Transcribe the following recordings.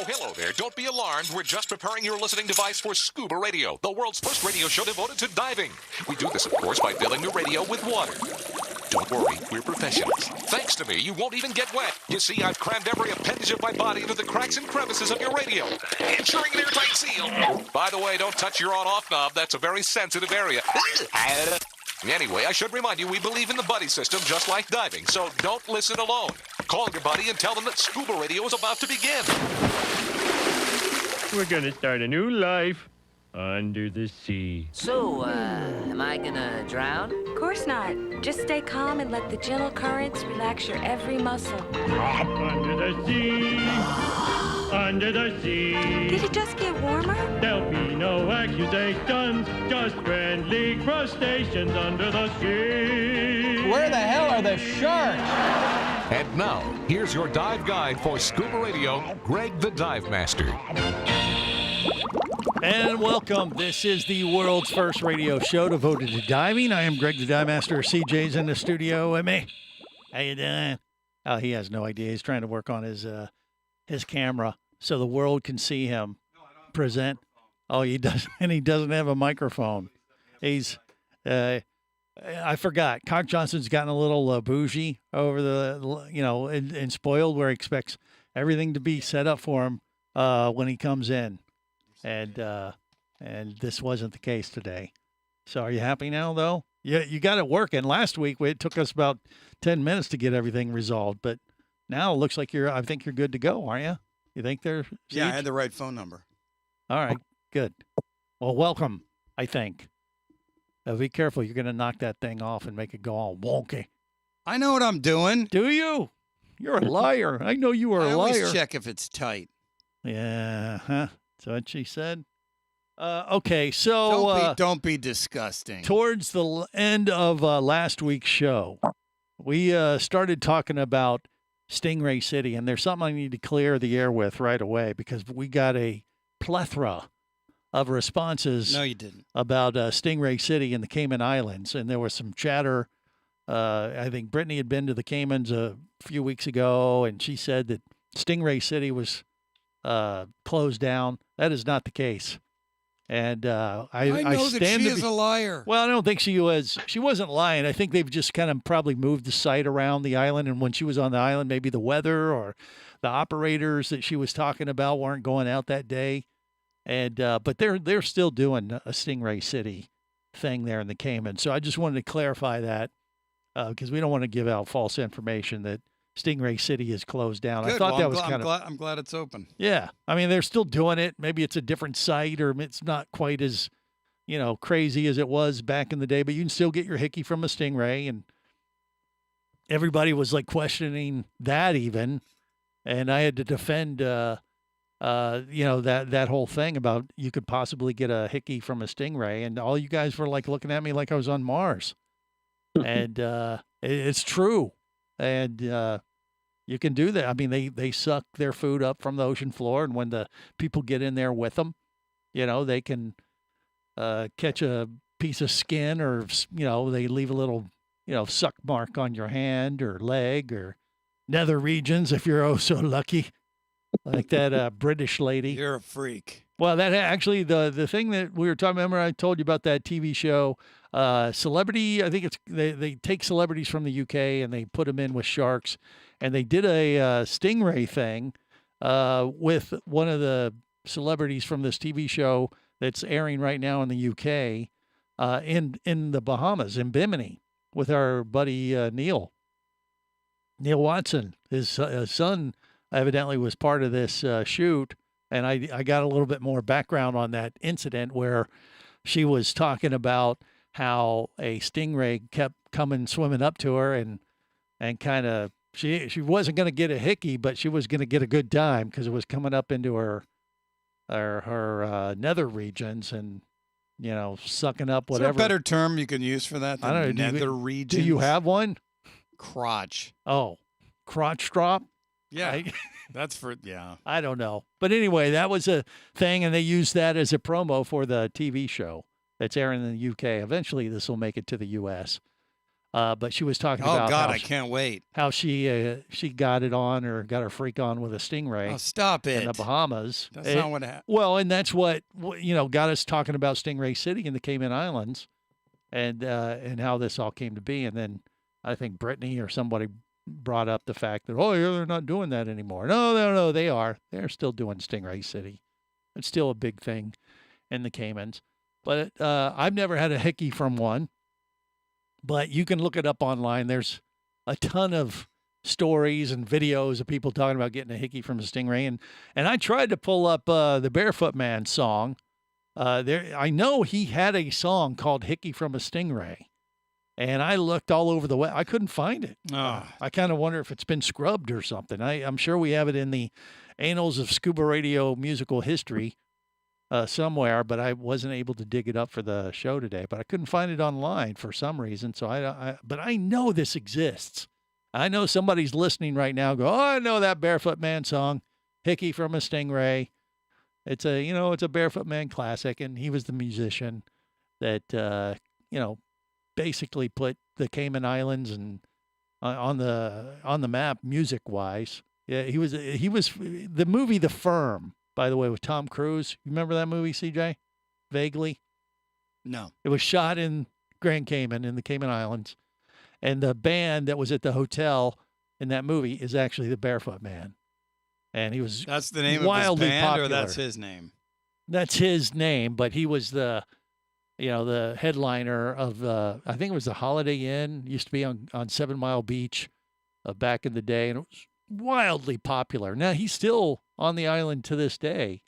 Oh, hello there. Don't be alarmed. We're just preparing your listening device for ScubaRadio, the world's first radio show devoted to diving. We do this, of course, by filling the radio with water. Don't worry, we're professionals. Thanks to me, you won't even get wet. You see, I've crammed every appendage of my body into the cracks and crevices of your radio, ensuring an airtight seal. By the way, don't touch your on-off knob. That's a very sensitive area. Anyway, I should remind you, we believe in the buddy system just like diving, so don't listen alone. Call your buddy and tell them that Scuba Radio is about to begin. We're gonna start a new life under the sea. So, am I gonna drown? Of course not. Just stay calm and let the gentle currents relax your every muscle. Under the sea, under the sea. Did it just get warmer? There'll be no accusations, just friendly crustaceans under the sea. Where the hell are the sharks? And now, here's your dive guide for Scuba Radio, Greg the Dive Master. And welcome. This is the world's first radio show devoted to diving. I am Greg the Dive Master. CJ's in the studio with me. How you doing? Oh, he has no idea. He's trying to work on his camera so the world can see him present. Oh, he does, and he doesn't have a microphone. He's, I forgot. Cock Johnson's gotten a little bougie over the, and spoiled, where he expects everything to be set up for him when he comes in. And this wasn't the case today. So are you happy now, though? You got it working. Last week, it took us about 10 minutes to get everything resolved. But now it looks like I think you're good to go, aren't you? You think they're... Yeah, I had the right phone number. All right, good. Well, welcome, I think. Be careful. You're going to knock that thing off and make it go all wonky. I know what I'm doing. Do you? You're a liar. I know you are a liar. I always check if it's tight. Yeah, huh? That's what she said. Okay, so... Don't be disgusting. Towards the end of last week's show, we started talking about Stingray City, and there's something I need to clear the air with right away, because we got a plethora of responses No, you didn't. about Stingray City in the Cayman Islands, and there was some chatter. I think Brittany had been to the Caymans a few weeks ago, and she said that Stingray City was closed down. That is not the case. And I know that stand she to is be, a liar. Well, I don't think she was. She wasn't lying. I think they've just kind of probably moved the site around the island. And when she was on the island, maybe the weather or the operators that she was talking about weren't going out that day. And but they're still doing a Stingray City thing there in the Cayman. So I just wanted to clarify that because we don't want to give out false information that Stingray City is closed down. Good. I thought Well, that I'm was gl- kind of. I'm glad it's open. Yeah, I mean they're still doing it. Maybe it's a different site, or it's not quite as, crazy as it was back in the day. But you can still get your hickey from a stingray, and everybody was like questioning that even, and I had to defend, that whole thing about you could possibly get a hickey from a stingray, and all you guys were like looking at me like I was on Mars, and it's true. And you can do that. I mean, they suck their food up from the ocean floor, and when the people get in there with them, they can catch a piece of skin, or they leave a little suck mark on your hand or leg or nether regions if you're oh so lucky, like that British lady. You're a freak. Well, that actually the thing that we were talking about, remember I told you about that TV show, Celebrity. I think it's they take celebrities from the UK and they put them in with sharks, and they did a stingray thing with one of the celebrities from this TV show that's airing right now in the UK, in the Bahamas, in Bimini, with our buddy Neil Watson. His son evidently was part of this shoot. And I got a little bit more background on that incident where she was talking about how a stingray kept coming swimming up to her and kind of she wasn't going to get a hickey, but she was going to get a good time because it was coming up into her nether regions and sucking up whatever. Is there a better term you can use for that? I don't know. Nether regions. Do you have one? Crotch. Oh, crotch drop. Yeah. That's for, yeah. I don't know. But anyway, that was a thing, and they used that as a promo for the TV show that's airing in the UK. Eventually, this will make it to the U.S. But she was talking Oh about God, how I can't wait. how she got it on or got her freak on with a stingray Oh, stop in it. the Bahamas. That's not what happened. Well, and that's what got us talking about Stingray City in the Cayman Islands, and how this all came to be. And then I think Brittany or somebody brought up the fact that they're not doing that anymore. No, they are. They're still doing Stingray City. It's still a big thing in the Caymans, but I've never had a hickey from one. But you can look it up online. There's a ton of stories and videos of people talking about getting a hickey from a stingray. And I tried to pull up the Barefoot Man song. I know he had a song called Hickey from a Stingray. And I looked all over the web. I couldn't find it. Oh. I kind of wonder if it's been scrubbed or something. I'm sure we have it in the annals of Scuba Radio musical history somewhere, but I wasn't able to dig it up for the show today. But I couldn't find it online for some reason. So but I know this exists. I know somebody's listening right now. Go, I know that Barefoot Man song, "Hickey from a Stingray." It's a Barefoot Man classic, and he was the musician that basically put the Cayman Islands and on the map music wise. Yeah, he was the movie The Firm, by the way, with Tom Cruise. You remember that movie, CJ? Vaguely? No. It was shot in Grand Cayman in the Cayman Islands. And the band that was at the hotel in that movie is actually the Barefoot Man. And he was That's the name wildly of his band, popular. or that's his name? That's his name, but he was the headliner of, I think it was the Holiday Inn. It used to be on 7 Mile Beach back in the day, and it was wildly popular. Now, he's still on the island to this day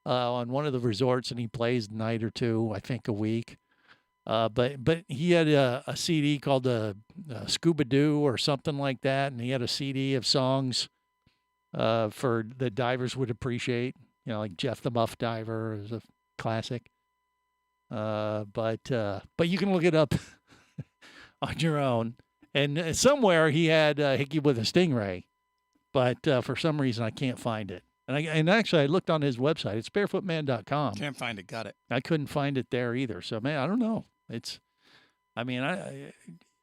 on one of the resorts, and he plays a night or two, I think, a week. But he had a CD called Scuba-Doo or something like that, and he had a CD of songs for the divers would appreciate, like Jeff the Muff Diver is a classic. But you can look it up on your own. And somewhere he had Hickey with a Stingray, but for some reason I can't find it. And actually I looked on his website. It's barefootman.com. Can't find it. Got it. I couldn't find it there either. So man, I don't know.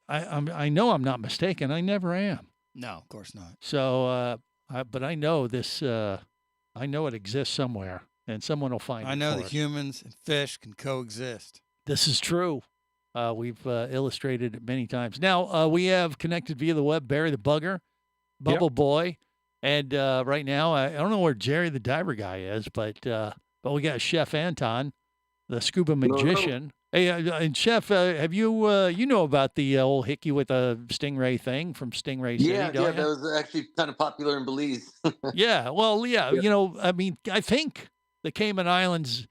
I know I'm not mistaken. I never am. No, of course not. So, but I know this. I know it exists somewhere, and someone will find it. I know for that us. humans and fish can coexist. This is true. We've illustrated it many times. Now we have connected via the web Barry the Bugger, Bubble Boy, and right now I don't know where Jerry the Diver Guy is, but we got Chef Anton, the Scuba Magician. Hey, and Chef, have you about the old Hickey with a Stingray thing from Stingray City? Yeah, that was actually kind of popular in Belize. Yeah, well, yeah, I think the Cayman Islands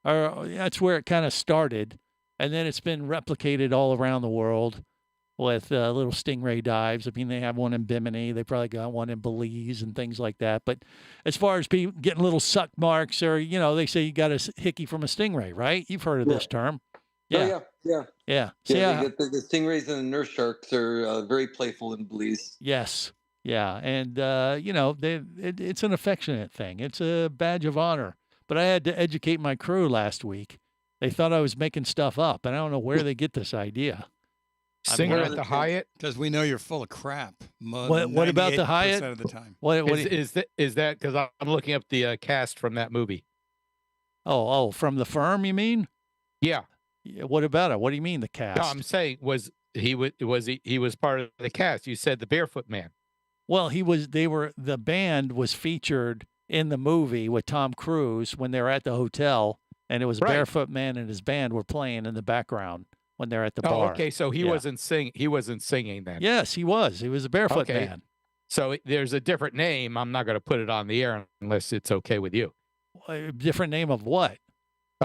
that's where it kind of started, and then it's been replicated all around the world with little stingray dives. I mean, they have one in Bimini, they probably got one in Belize and things like that. But as far as people getting little suck marks, or they say you got a hickey from a stingray, right? You've heard of this term. Yeah. Oh, yeah. So, The stingrays and the nurse sharks are very playful in Belize. Yes. Yeah. And, it's an affectionate thing. It's a badge of honor. But I had to educate my crew last week. They thought I was making stuff up, and I don't know where they get this idea. Singer at the Hyatt? Because we know you're full of crap. What about the Hyatt? 98% of the time. What Is that because I'm looking up the cast from that movie? Oh, from The Firm, you mean? Yeah. What about it? What do you mean the cast? No, I'm saying he was part of the cast. You said the Barefoot Man. Well, the band was featured in the movie with Tom Cruise when they were at the hotel, and it was Barefoot Man and his band were playing in the background when they're at the bar. Okay, so he wasn't singing then. Yes, he was. He was a Barefoot Man. So there's a different name. I'm not going to put it on the air unless it's okay with you. A different name of what?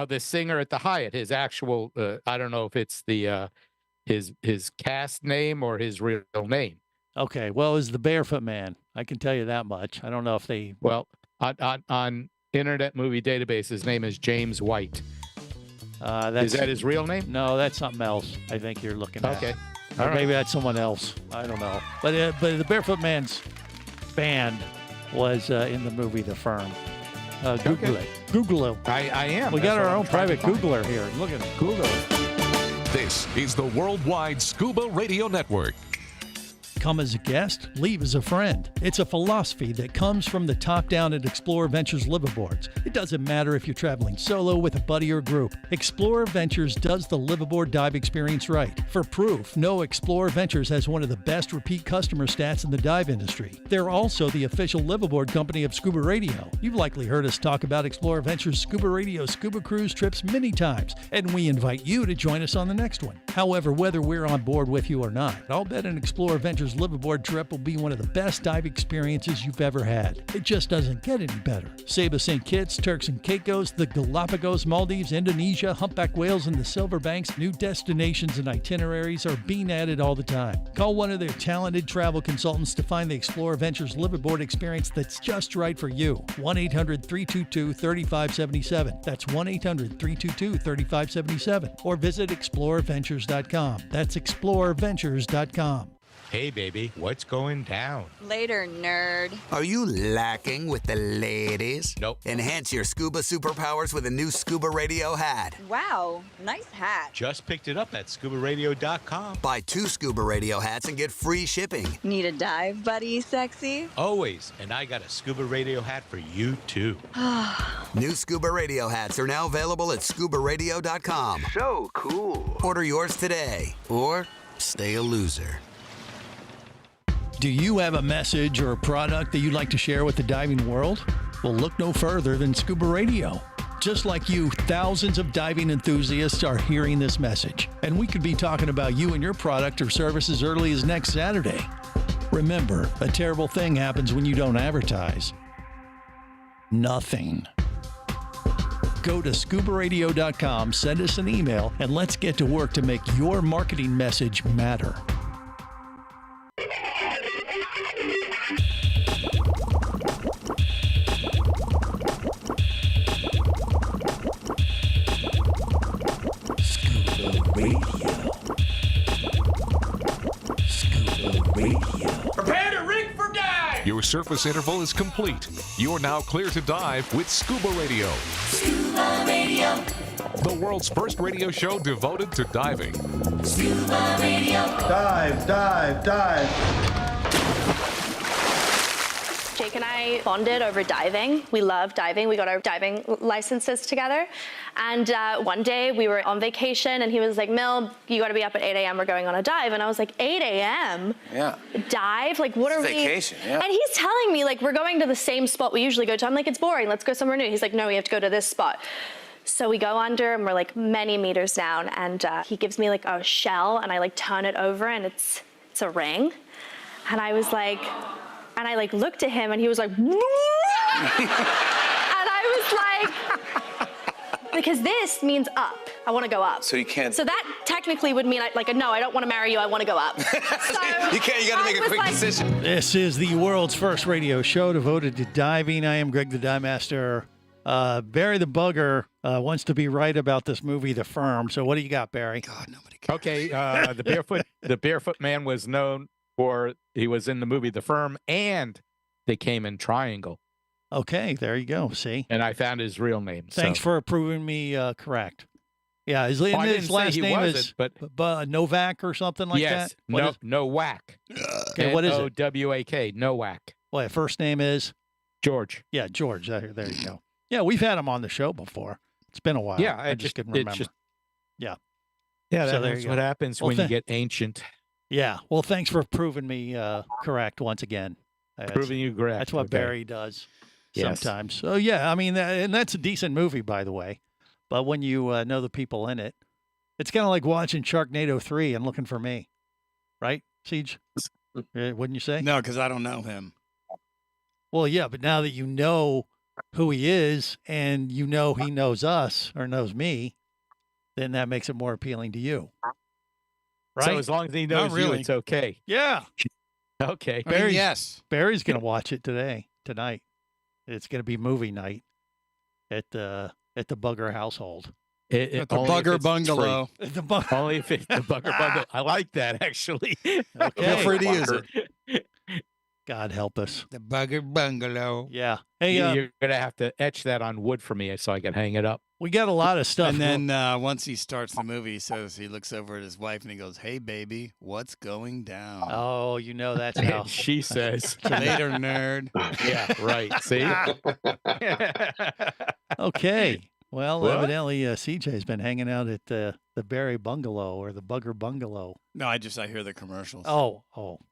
The singer at the Hyatt, his actual, I don't know if it's the his cast name or his real name. Okay, well, it was the Barefoot Man. I can tell you that much. I don't know if they... Well, on Internet Movie Database, his name is James White. Is that his real name? No, that's something else I think you're looking at. Okay. Or maybe that's someone else. I don't know. But the Barefoot Man's band was in the movie The Firm. Google it. Google it. I am. We got our own private Googler here. Look at him. Google it. This is the Worldwide Scuba Radio Network. Come as a guest, leave as a friend. It's a philosophy that comes from the top down at Explorer Ventures liveaboards. It doesn't matter if you're traveling solo, with a buddy, or group. Explorer Ventures does the liveaboard dive experience right. For proof, know Explorer Ventures has one of the best repeat customer stats in the dive industry. They're also the official liveaboard company of Scuba Radio. You've likely heard us talk about Explorer Ventures Scuba Radio scuba cruise trips many times, and we invite you to join us on the next one. However, whether we're on board with you or not, I'll bet an Explorer Ventures liveaboard trip will be one of the best dive experiences you've ever had. It just doesn't get any better. Saba St. Kitts, Turks and Caicos, the Galapagos, Maldives, Indonesia, humpback whales, and the Silver Banks, new destinations and itineraries are being added all the time. Call one of their talented travel consultants to find the Explorer Ventures liveaboard experience that's just right for you. 1-800-322-3577. That's 1-800-322-3577. Or visit explorerventures.com. That's explorerventures.com. Hey, baby, what's going down? Later, nerd. Are you lacking with the ladies? Nope. Enhance your scuba superpowers with a new ScubaRadio hat. Wow, nice hat. Just picked it up at ScubaRadio.com. Buy 2 ScubaRadio hats and get free shipping. Need a dive buddy, sexy? Always. And I got a Scuba Radio hat for you, too. New ScubaRadio hats are now available at ScubaRadio.com. So cool. Order yours today, or stay a loser. Do you have a message or a product that you'd like to share with the diving world? Well, look no further than Scuba Radio. Just like you, thousands of diving enthusiasts are hearing this message, and we could be talking about you and your product or service as early as next Saturday. Remember, a terrible thing happens when you don't advertise. Nothing. Go to ScubaRadio.com, send us an email, and let's get to work to make your marketing message matter. Prepare to rig for dive! Your surface interval is complete. You're now clear to dive with Scuba Radio. Scuba Radio. The world's first radio show devoted to diving. Scuba Radio. Dive, dive, dive. Jake and I bonded over diving. We love diving. We got our diving licenses together. And one day we were on vacation and he was like, Mil, you got to be up at 8 a.m. We're going on a dive. And I was like, 8 a.m.? Yeah. Dive? Like, what are we? Vacation, yeah. And he's telling me, like, we're going to the same spot we usually go to. I'm like, it's boring. Let's go somewhere new. He's like, no, we have to go to this spot. So we go under and we're like many meters down. And he gives me like a shell and I like turn it over and it's a ring. And I was like, and I like looked at him and he was like, and I was like, because this means up. I want to go up. So you can't. So that technically would mean like, no, I don't want to marry you. I want to go up. So you can't. You got to make a quick decision. This is the world's first radio show devoted to diving. I am Greg the Dive Master. Barry the Bugger wants to be right about this movie, The Firm. So what do you got, Barry? God, nobody cares. Okay, the barefoot man was known for, he was in the movie The Firm, and They Came in Triangle. Okay, there you go. See? And I found his real name. Thanks for proving me correct. Yeah, his last name is Novak or something like that? Yes, Nowak. Okay, what is it? N-O-W-A-K, Nowak. Well, first name is? George. Yeah, George. There you go. Yeah, we've had him on the show before. It's been a while. Yeah, I just couldn't remember. Yeah, so that's what happens when you get ancient. Yeah, well, thanks for proving me correct once again. Proving you correct. That's what Barry does sometimes. So, yeah, I mean, and that's a decent movie, by the way. But when you know the people in it, it's kind of like watching Sharknado 3 and looking for me. Right, Siege? Wouldn't you say? No, because I don't know him. Well, yeah, but now that you know who he is and you know he knows us or knows me, then that makes it more appealing to you. Right? So as long as he knows you, it's okay. Yeah. Okay. Barry's going to watch it tonight. It's going to be movie night at the Bugger household. At the Bugger Bungalow. Only if it's the Bugger Bungalow. I like that, actually. Okay. Feel free to use it. God help us. The Bugger Bungalow. Yeah. Hey, You're gonna have to etch that on wood for me so I can hang it up. we got a lot of stuff. And then once he starts the movie, he looks over at his wife and he goes, "Hey, baby, what's going down?" Oh, you know that's how And she says, "Later, nerd." Yeah, right. See? Okay. Well, What? evidently CJ's been hanging out at the Berry Bungalow or the Bugger Bungalow. No, I hear the commercials. Oh,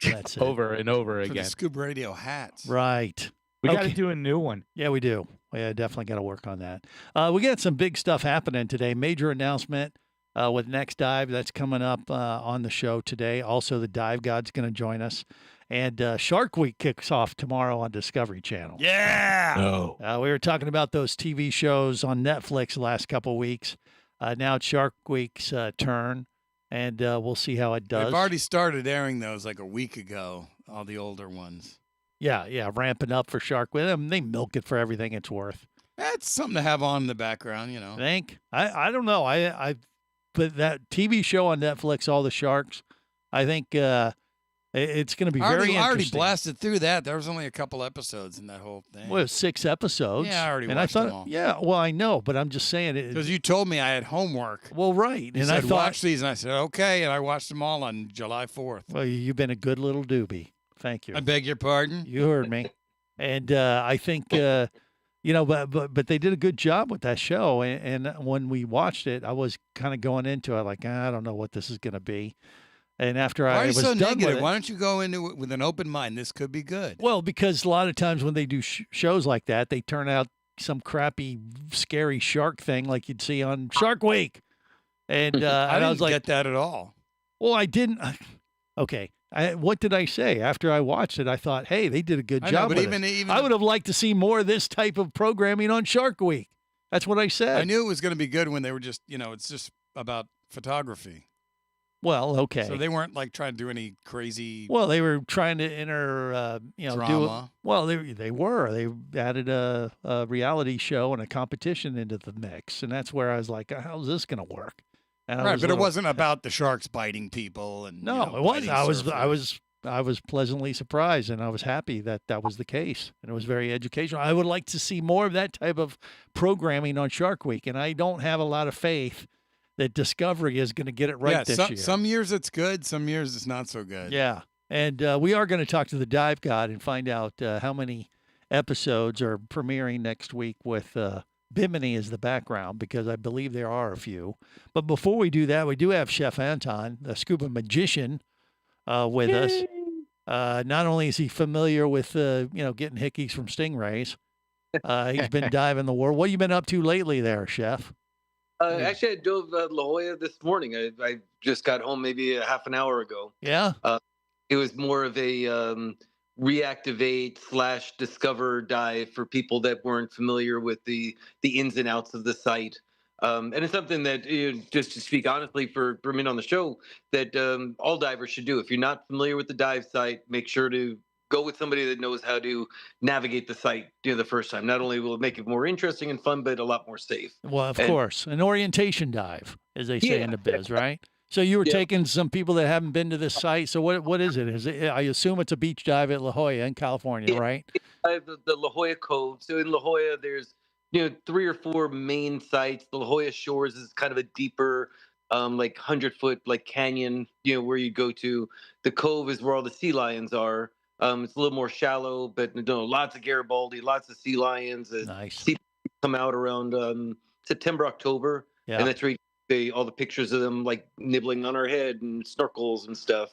that's it. Over and over For the again. Scuba Radio hats. Right. We got to Okay. do a new one. Yeah, we do. We definitely got to work on that. We got some big stuff happening today. Major announcement with Next Dive that's coming up on the show today. Also, the Dive God's going to join us. And Shark Week kicks off tomorrow on Discovery Channel. Yeah. Oh. We were talking about those TV shows on Netflix the last couple of weeks. Now it's Shark Week's turn, and we'll see how it does. They've already started airing those like a week ago, all the older ones. Yeah, ramping up for Shark Week. They milk it for everything it's worth. That's something to have on in the background, Think? I don't know. I but that TV show on Netflix, All the Sharks, I think it's going to be very I already interesting. blasted through that. There was only a couple episodes in that whole thing. Well, it was 6 episodes. Yeah, I already and watched I thought, them all. Yeah, well, I know, but I'm just saying it. Because you told me I had homework. Well, right. You And said, I thought, watch these, and I said, okay, and I watched them all on July 4th. well, you've been a good little doobie. Thank you. I beg your pardon? You heard me. And I think, but they did a good job with that show. And when we watched it, I was kind of going into it like, I don't know what this is going to be. And after Why I are you was so done negative? with it, Why don't you go into it with an open mind? This could be good. well, because a lot of times when they do shows like that, they turn out some crappy, scary shark thing like you'd see on Shark Week. And, I and I didn't was like, get that at all. well, I didn't. Okay. What did I say? After I watched it, I thought, hey, they did a good I know, job but with even- it. even I the- would have liked to see more of this type of programming on Shark Week. That's what I said. I knew it was going to be good when they were just, it's just about photography. Well, okay. So they weren't like trying to do any crazy. Well, they were trying to enter, Drama. Well, they were. They added a reality show and a competition into the mix, and that's where I was like, how's this going to work? And I Right, was but a it little- wasn't about the sharks biting people and No, it wasn't. I biting was pleasantly surprised, and I was happy that that was the case, and it was very educational. I would like to see more of that type of programming on Shark Week, and I don't have a lot of faith that Discovery is going to get it right this year. Some years it's good, some years it's not so good. Yeah, and we are going to talk to the Dive God and find out how many episodes are premiering next week with Bimini as the background, because I believe there are a few. But before we do that, we do have Chef Anton, the scuba magician, with us. Not only is he familiar with getting hickeys from stingrays, he's been diving the world. What have you been up to lately there, Chef? Actually, I dove La Jolla this morning. I just got home maybe a half an hour ago. Yeah. It was more of a reactivate / discover dive for people that weren't familiar with the ins and outs of the site. And it's something that, just to speak honestly for men on the show, that all divers should do. If you're not familiar with the dive site, make sure to go with somebody that knows how to navigate the site the first time. Not only will it make it more interesting and fun, but a lot more safe. Well, of course, an orientation dive, as they say in the biz, right? So you were taking some people that haven't been to this site. So what is it? Is it? I assume it's a beach dive at La Jolla in California, right? The La Jolla Cove. So in La Jolla, there's 3 or 4 main sites. The La Jolla Shores is kind of a deeper, like 100-foot like canyon, where you go to. The Cove is where all the sea lions are. It's a little more shallow, but lots of Garibaldi, lots of sea lions. Nice. Sea come out around September, October, Yeah. and that's where all the pictures of them like nibbling on our head and snorkels and stuff.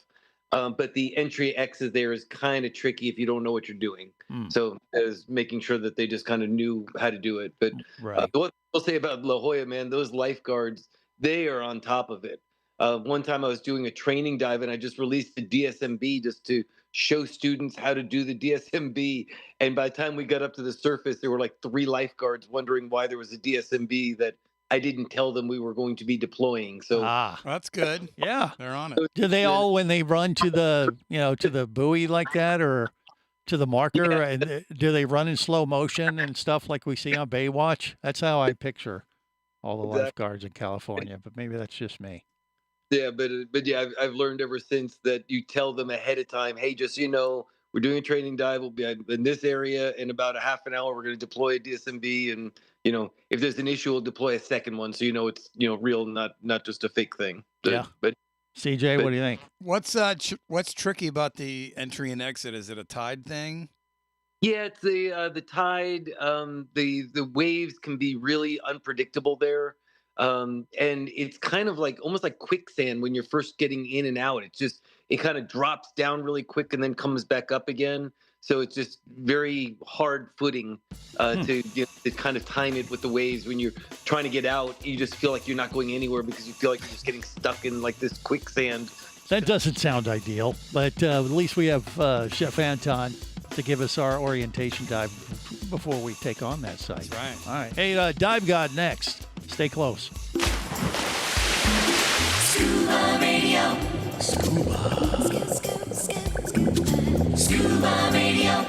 But the entry exit there is kind of tricky if you don't know what you're doing. So as making sure that they just kind of knew how to do it. But Right. what I'll say about La Jolla, man, those lifeguards, they are on top of it. One time I was doing a training dive and I just released the DSMB just to show students how to do the DSMB. And by the time we got up to the surface, there were like 3 lifeguards wondering why there was a DSMB that I didn't tell them we were going to be deploying. So That's good. Yeah. They're on it. Do they all, when they run to the to the buoy like that, or to the marker, and do they run in slow motion and stuff like we see on Baywatch? That's how I picture all the Exactly. lifeguards in California, but maybe that's just me. Yeah, but yeah, I've learned ever since that you tell them ahead of time, hey, just we're doing a training dive. We'll be in this area in about a half an hour. We're going to deploy a DSMB, and if there's an issue, we'll deploy a second one, so it's real, not just a fake thing. Yeah. But CJ, what do you think? What's tricky about the entry and exit? Is it a tide thing? Yeah, it's the tide. The waves can be really unpredictable there, and it's kind of like almost like quicksand when you're first getting in and out. It kind of drops down really quick and then comes back up again. So it's just very hard footing to kind of time it with the waves. When you're trying to get out, you just feel like you're not going anywhere because you feel like you're just getting stuck in like this quicksand. That doesn't sound ideal, but at least we have Chef Anton to give us our orientation dive before we take on that site. That's right. All right. Hey, Dive God next. Stay close. Scuba Radio. Scuba Radio.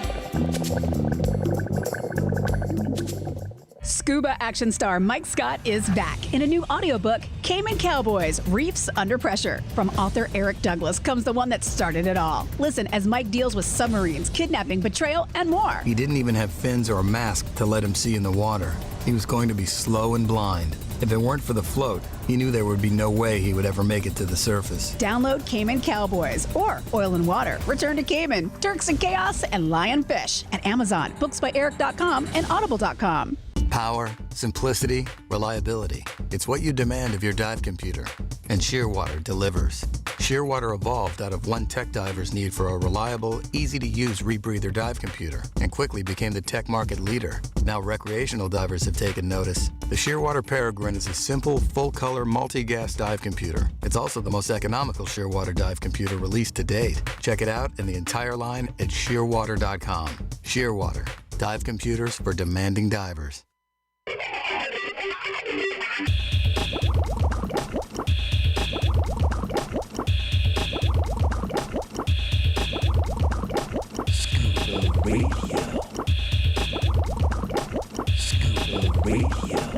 Scuba action star Mike Scott is back in a new audiobook, Cayman Cowboys, Reefs Under Pressure. From author Eric Douglas comes the one that started it all. Listen as Mike deals with submarines, kidnapping, betrayal, and more. He didn't even have fins or a mask to let him see in the water. He was going to be slow and blind. If it weren't for the float, he knew there would be no way he would ever make it to the surface. Download Cayman Cowboys or Oil and Water, Return to Cayman, Turks and Chaos, and Lionfish at Amazon, booksbyeric.com, and audible.com. Power, simplicity, reliability. It's what you demand of your dive computer. And Shearwater delivers. Shearwater evolved out of one tech diver's need for a reliable, easy-to-use rebreather dive computer and quickly became the tech market leader. Now recreational divers have taken notice. The Shearwater Peregrine is a simple, full-color, multi-gas dive computer. It's also the most economical Shearwater dive computer released to date. Check it out and the entire line at shearwater.com. Shearwater, dive computers for demanding divers.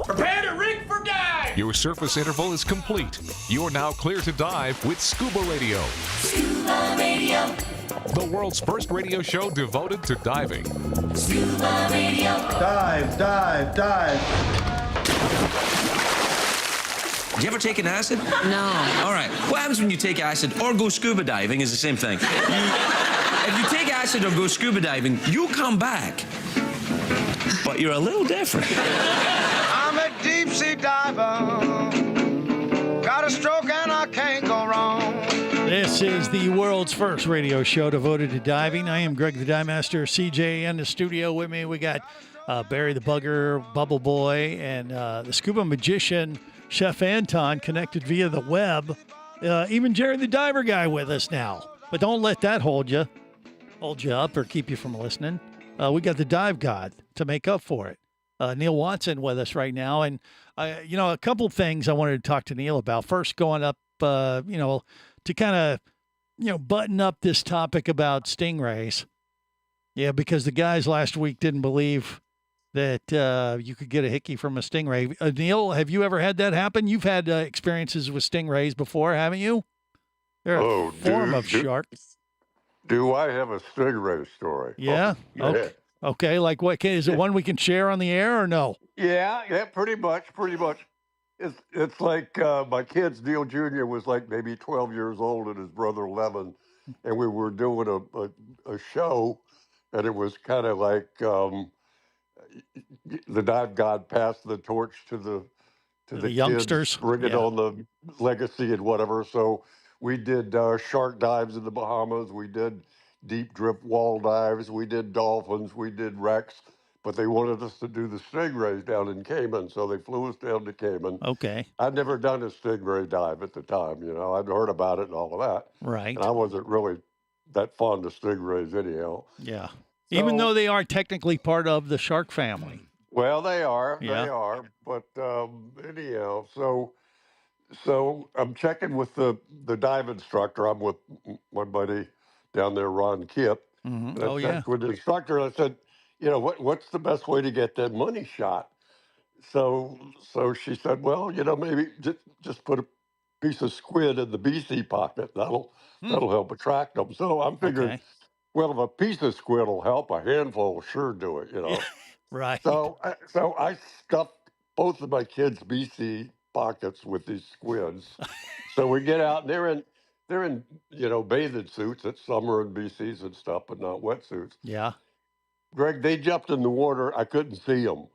Prepare to rig for dive! Your surface interval is complete. You're now clear to dive with Scuba Radio. Scuba Radio. The world's first radio show devoted to diving. Scuba Radio. Dive, dive, dive. Did you ever take an acid? No. All right. What happens when you take acid or go scuba diving is the same thing. If you take acid or go scuba diving, you come back. But you're a little different. I'm a deep sea diver. Got a stroke and I can't go wrong. This is the world's first radio show devoted to diving. I am Greg the Dive Master. CJ in the studio with me. We got Barry the Bugger, Bubble Boy, and the Scuba Magician, Chef Anton, connected via the web. Even Jerry the Diver Guy with us now. But don't let that hold you up or keep you from listening. We got the Dive God to make up for it. Neil Watson with us right now. And, a couple things I wanted to talk to Neil about. First, going up, to kind of, button up this topic about stingrays. Yeah, because the guys last week didn't believe that you could get a hickey from a stingray. Neil, have you ever had that happen? You've had experiences with stingrays before, haven't you? They're a form of shark. Do I have a stingray story? Yeah? Oh, yeah. Okay, like what? Is it one we can share on the air or no? Yeah, pretty much. It's like my kid's Neil Jr. was like maybe 12 years old and his brother 11, and we were doing a show, and it was kind of like the dive god passed the torch to the youngsters, kids, bringing on the legacy and whatever. So we did shark dives in the Bahamas. We did deep drip wall dives. We did dolphins. We did wrecks. But they wanted us to do the stingrays down in Cayman, so they flew us down to Cayman. Okay. I'd never done a stingray dive at the time, I'd heard about it and all of that. Right. And I wasn't really that fond of stingrays anyhow. Yeah. Even though they are technically part of the shark family. Well, they are. Yeah. They are. But anyhow, so I'm checking with the dive instructor. I'm with my buddy down there, Ron Kipp. Mm-hmm. And I checked with the instructor, and I said, what's the best way to get that money shot? So she said, well, maybe just put a piece of squid in the BC pocket. That'll help attract them. So I'm figuring Well, if a piece of squid will help, a handful will sure do it, you Yeah, know. right. So I stuffed both of my kids' BC pockets with these squids. So we get out, and they're in bathing suits. It's summer in BC's and stuff, but not wetsuits. Yeah. Greg, they jumped in the water. I couldn't see them.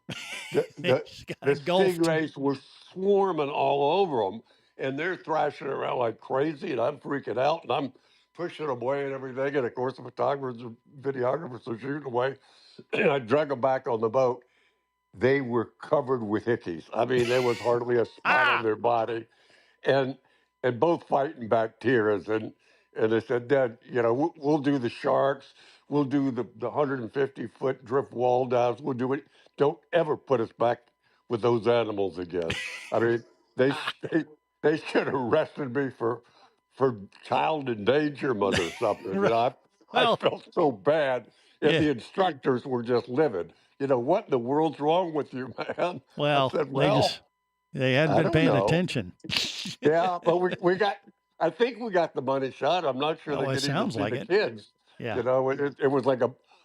The Just got the engulfed. stingrays were swarming all over them, and they're thrashing around like crazy, and I'm freaking out, and I'm pushing them away and everything. And of course, the photographers and videographers are shooting away. And I drug them back on the boat. They were covered with hickeys. I mean, there was hardly a spot on their body, and both fighting bacteria. And they said, Dad, we'll do the sharks, we'll do the 150-foot drift wall dives, we'll do it. Don't ever put us back with those animals again. I mean, they they, they should have arrested me for child endangerment or something. Right. I Well, felt so bad, and yeah. the instructors were just livid. What in the world's wrong with you, man? I Well, said, they hadn't I been don't paying know. attention. Yeah, but I think we got the money shot. I'm not sure Oh, they it could even sounds see like the it. kids. Yeah. It was like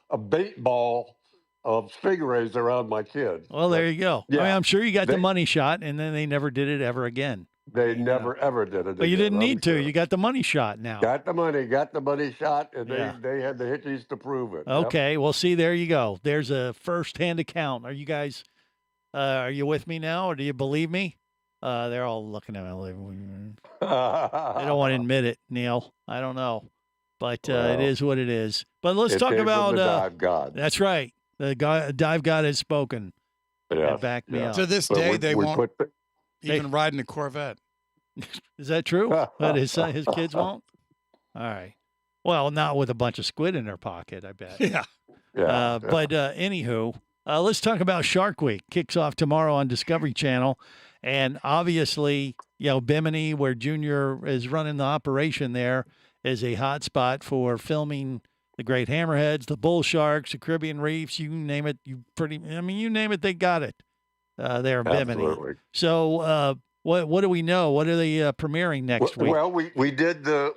a bait ball of stingrays around my kids. Well, there But you go. I mean, yeah, I'm sure you got the they, money shot, and then they never did it ever again. There they you go. never ever did it But you again, didn't I'm need to. sure. You got the money shot now. Got the money shot, and Yeah. they had the hickeys to prove it. Yep. Okay. Well, see, there you go. There's a first-hand account. Are you guys? Are you with me now, or do you believe me? They're all looking at me. They don't want to admit it, Neil. I don't know, but it Well, is what it is. But let's it talk came from about. the dive god. That's right. The dive god has spoken. Yeah, Back me up. To this So day, they we won't put even ride in a Corvette. Is that true? That his kids won't? All right. Well, not with a bunch of squid in their pocket, I bet. Yeah. Yeah. But anywho, let's talk about Shark Week. Kicks off tomorrow on Discovery Channel. And obviously, Bimini, where Junior is running the operation there, is a hot spot for filming the great hammerheads, the bull sharks, the Caribbean reefs, you name it. You name it, they got it there in Bimini. Absolutely. So what do we know? What are they premiering next week? Well, we did the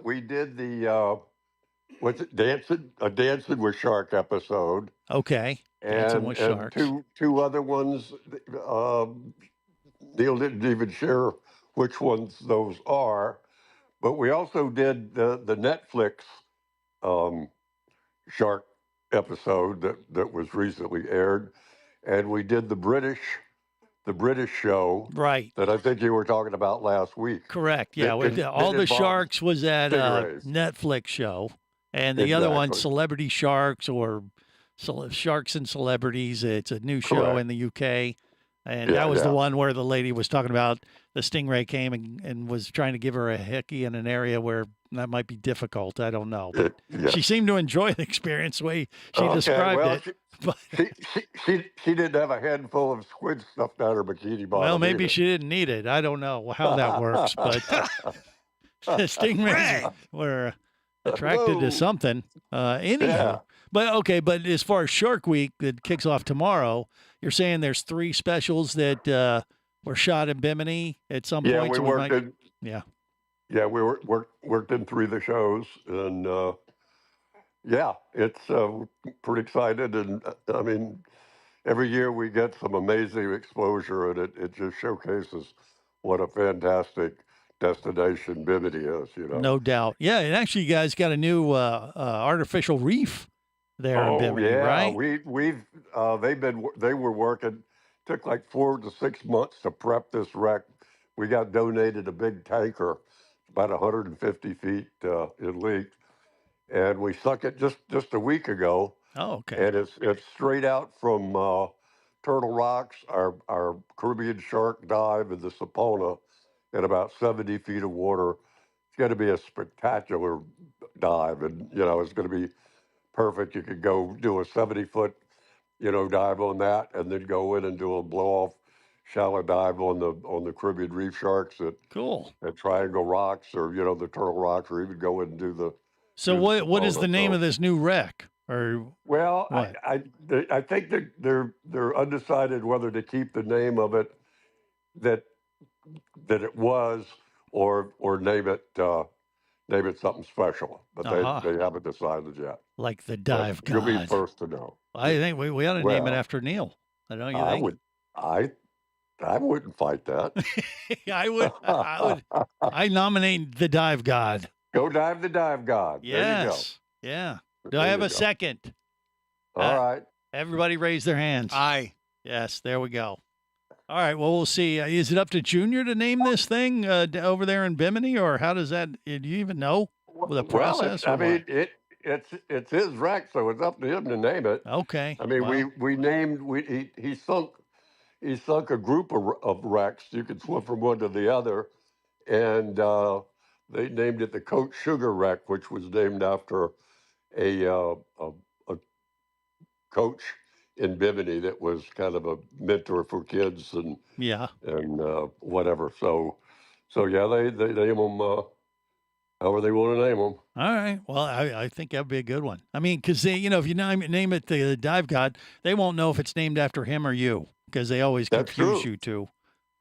what's it, dancing with shark episode, Okay. Dancing with and Sharks. two other ones. Neil didn't even share which ones those are, but we also did the Netflix shark episode that was recently aired, and we did the British show, Right. that I think you were talking about last week. Correct. Yeah. It All the involves sharks was at stingrays. Netflix show. And the other one, Exactly. Celebrity Sharks or Sharks and Celebrities. It's a new show Correct. in the UK. And Yeah, that was the yeah. one where the lady was talking about the stingray came and was trying to give her a hickey in an area where that might be difficult. I don't know. But Yeah. she seemed to enjoy the experience the way she Okay, described well, it. But, She didn't have a handful of squid stuffed down her bikini bottom. well, maybe either. she didn't need it. I don't know how that works. But the stingrays were attracted to Whoa. something. Anyhow. Yeah. But as far as Shark Week that kicks off tomorrow, you're saying there's 3 specials that were shot in Bimini at some Yeah, point. we so worked in. Yeah. Yeah, we worked in 3 of the shows, and yeah, it's pretty excited. And I mean, every year we get some amazing exposure, and it just showcases what a fantastic destination Bimini is. No doubt. Yeah, and actually, you guys got a new artificial reef there in Bimini, yeah, right? they were working. Took like 4 to 6 months to prep this wreck. We got donated a big tanker, about 150 feet in length, and we sunk it just a week ago. Oh, okay. And it's straight out from Turtle Rocks, our Caribbean shark dive in the Sapona, at about 70 feet of water. It's going to be a spectacular dive, and it's going to be perfect. You could go do a 70-foot, dive on that, and then go in and do a blow-off shallow dive on the Caribbean reef sharks Cool. at Triangle Rocks, or the Turtle Rocks, or even go in and do the. So what is the name of this new wreck? Or Well, what? I think they're undecided whether to keep the name of it that it was, or name it name it something special, but they haven't decided yet. Like the dive You'll be god. first to know. I think we ought to name it Well, after Neil. Don't you I think? would, I wouldn't fight that. I would. I nominate the dive god. Go dive the dive god. Yes. There you go. Yeah. Do There I have you a go. second? All right. Everybody raise their hands. Aye. Yes, there we go. All right, well, we'll see. Is it up to Junior to name this thing over there in Bimini, or how does that, do you even know the process? It's his wreck, so it's up to him to name it. Okay. I mean, well, we named, he sunk a group of wrecks. You could swim from one to the other, and they named it the Coach Sugar Wreck, which was named after a coach in Bimini that was kind of a mentor for kids and whatever. So yeah, they name them however they want to name them. All right. Well, I think that'd be a good one. I mean, because if you name it the Dive God, they won't know if it's named after him or you, because they always confuse you two.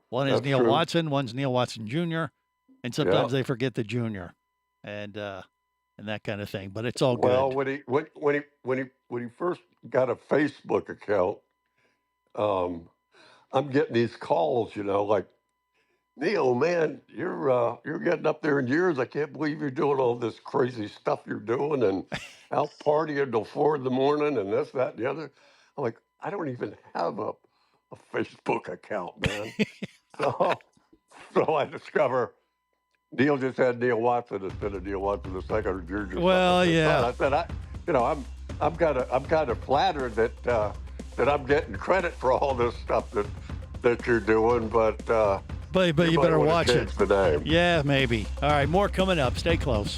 One is Neil Watson, one's Neil Watson Jr., and sometimes they forget the Junior, and that kind of thing. But it's all good. Well, when he first got a Facebook account, I'm getting these calls, like, Neil, man, you're getting up there in years. I can't believe you're doing all this crazy stuff you're doing and out partying till 4 a.m. and this, that, and the other. I'm like, I don't even have a Facebook account, man. so I discover Neil just had Neil Watson instead of Neil Watson the second or Junior. Well, yeah. I said, I'm kind of flattered that I'm getting credit for all this stuff that you're doing, but you better watch it. The name. Yeah, maybe. All right, more coming up. Stay close.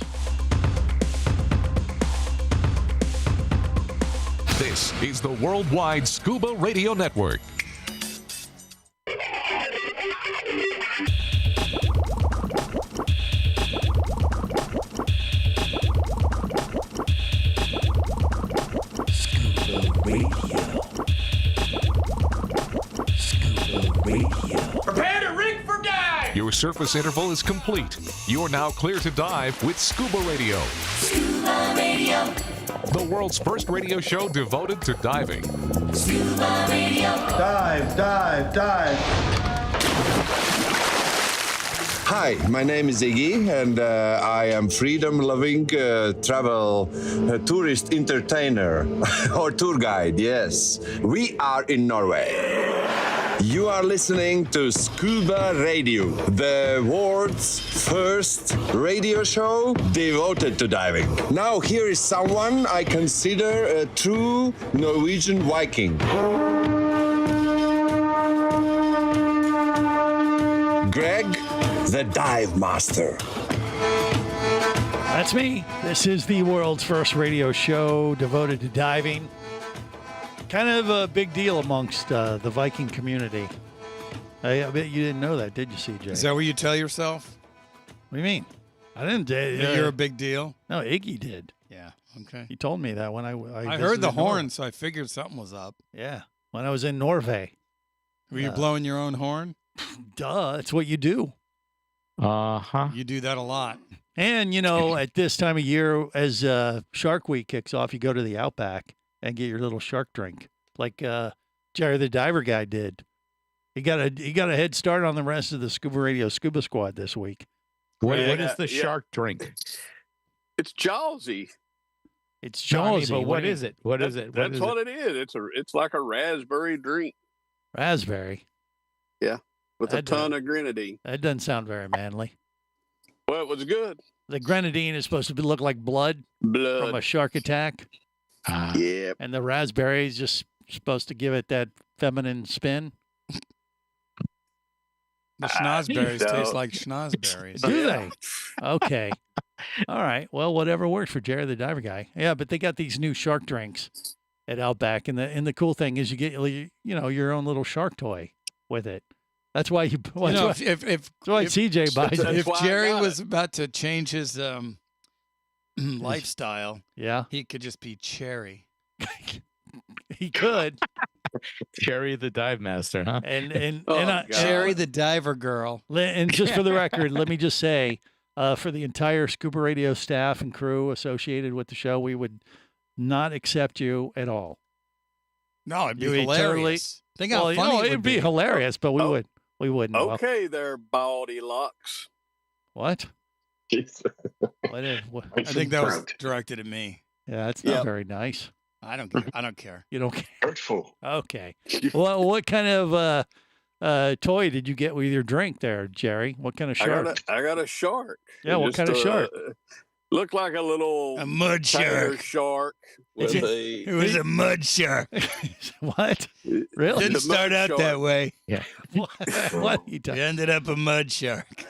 This is the Worldwide Scuba Radio Network. Prepare to rig for dive! Your surface interval is complete. You're now clear to dive with Scuba Radio. Scuba Radio. The world's first radio show devoted to diving. Scuba Radio. Dive, dive, dive. Hi, my name is Iggy, and I am freedom-loving travel tourist entertainer or tour guide, yes. We are in Norway. You are listening to Scuba Radio, the world's first radio show devoted to diving. Now here is someone I consider a true Norwegian Viking. Greg, the Dive Master. That's me. This is the world's first radio show devoted to diving. Kind of a big deal amongst the Viking community. I bet you didn't know that, did you, CJ? Is that what you tell yourself? What do you mean? I didn't. That you're a big deal? No, Iggy did. Yeah, okay. He told me that when I heard the visited horn, so I figured something was up. Yeah, when I was in Norway. Were you blowing your own horn? Duh, it's what you do. Uh-huh. You do that a lot. And, at this time of year, as Shark Week kicks off, you go to the Outback and get your little shark drink, like Jerry the Diver Guy did. He got a head start on the rest of the Scuba Radio Scuba Squad this week. What is the shark drink? It's Jawsy. It's Johnny, Jawsy. but what is it? What is it? That's what it is. It's like a raspberry drink. Raspberry. Yeah, with a ton of grenadine. That doesn't sound very manly. Well, it was good. The grenadine is supposed to look like blood from a shark attack. Yeah. And the raspberry is just supposed to give it that feminine spin. The schnozberries taste like schnozberries. Do they? Okay. All right. Well, whatever works for Jerry the Diver Guy. Yeah, but they got these new shark drinks at Outback, and the cool thing is you get your own little shark toy with it. That's why if CJ buys it. If Jerry was about to change his lifestyle, he could just be Cherry. He could. Cherry the Dive Master, huh? And Cherry the Diver Girl. And just for the record, let me just say, for the entire Scuba Radio staff and crew associated with the show, we would not accept you at all. No, it'd be You would hilarious. Think how funny it it'd would be hilarious, but we wouldn't. Well, Okay, there, baldy locks. what? What I think that was directed at me. Yeah, that's not very nice. I don't care. You don't care. Hurtful. Okay. Well, what kind of toy did you get with your drink there, Jerry? What kind of shark? I got a shark. Yeah, what kind of shark? Looked like a little mud tiger shark. With It was a mud shark. What? Really? Didn't start out that way. Yeah. What? It ended up a mud shark.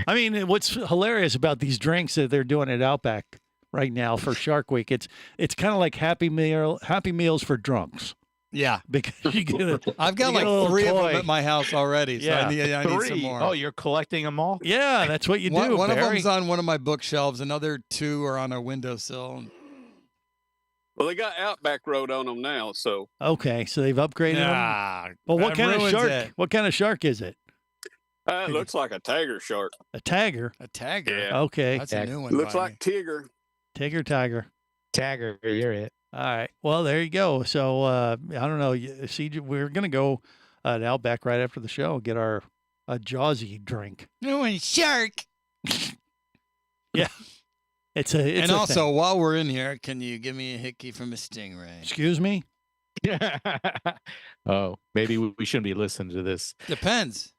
I mean, what's hilarious about these drinks that they're doing at Outback right now for Shark Week? It's kind of like Happy Meals for drunks. Yeah, because you get I've got like 3 of them at my house already. So I need some 3. more. Oh, you're collecting them all? Yeah, that's what you do. One of Barry. them's on one of my bookshelves. Another 2 are on a windowsill. Well, they got Outback Road on them now, so. Okay, so they've upgraded them. Well, what kind of shark? It. What kind of shark is it? It looks like a tiger shark. A tiger. A tiger. Yeah. Okay. That's a new one. Looks like Tigger. Tiger. You're it. All right. Well, there you go. So I don't know. CJ, we're gonna go to Outback right after the show. Get our Jawsy drink. No, and shark. Yeah. It's a. And also, while we're in here, can you give me a hickey from a stingray? Excuse me. Oh, maybe we shouldn't be listening to this. Depends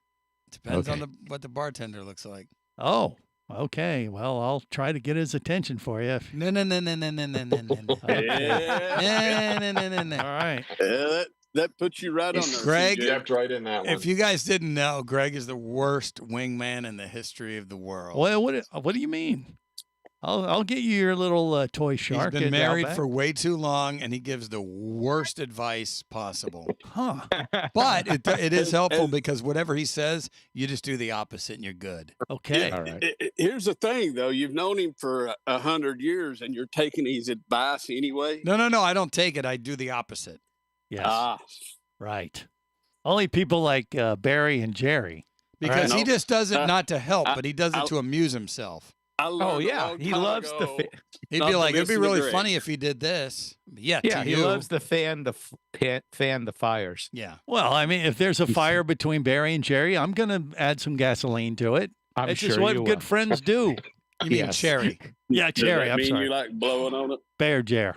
Okay. on what the bartender looks like. Oh. Okay. Well, I'll try to get his attention for you. No. Okay. Yeah. No. All right. That puts you right on there. Greg, CJ. Stepped right in that one. if you guys didn't know, Greg is the worst wingman in the history of the world. Well, what do you mean? I'll get you your little toy shark. He's been at married Outback. for way too long, and he gives the worst advice possible. Huh. But it is helpful because whatever he says, you just do the opposite, and you're good. Okay. All right. Here's the thing, though. You've known him for 100 years, and you're taking his advice anyway. No. I don't take it. I do the opposite. Yes. Ah, Right. Only people like Barry and Jerry. Because he just does it not to help, I- but he does it to amuse himself. I learned a long he time loves ago He'd not be to like, it'd be listen to really Greg. funny if he did this. Yeah, Yeah, to he you. loves the fan the fires. Yeah. Well, I mean, if there's a fire between Barry and Jerry, I'm going to add some gasoline to it. I'm It's sure just what you good will. friends do. You mean Yes. Cherry. Yeah, Does Jerry. that I'm mean sorry. you like blowing on it? Bear Jer.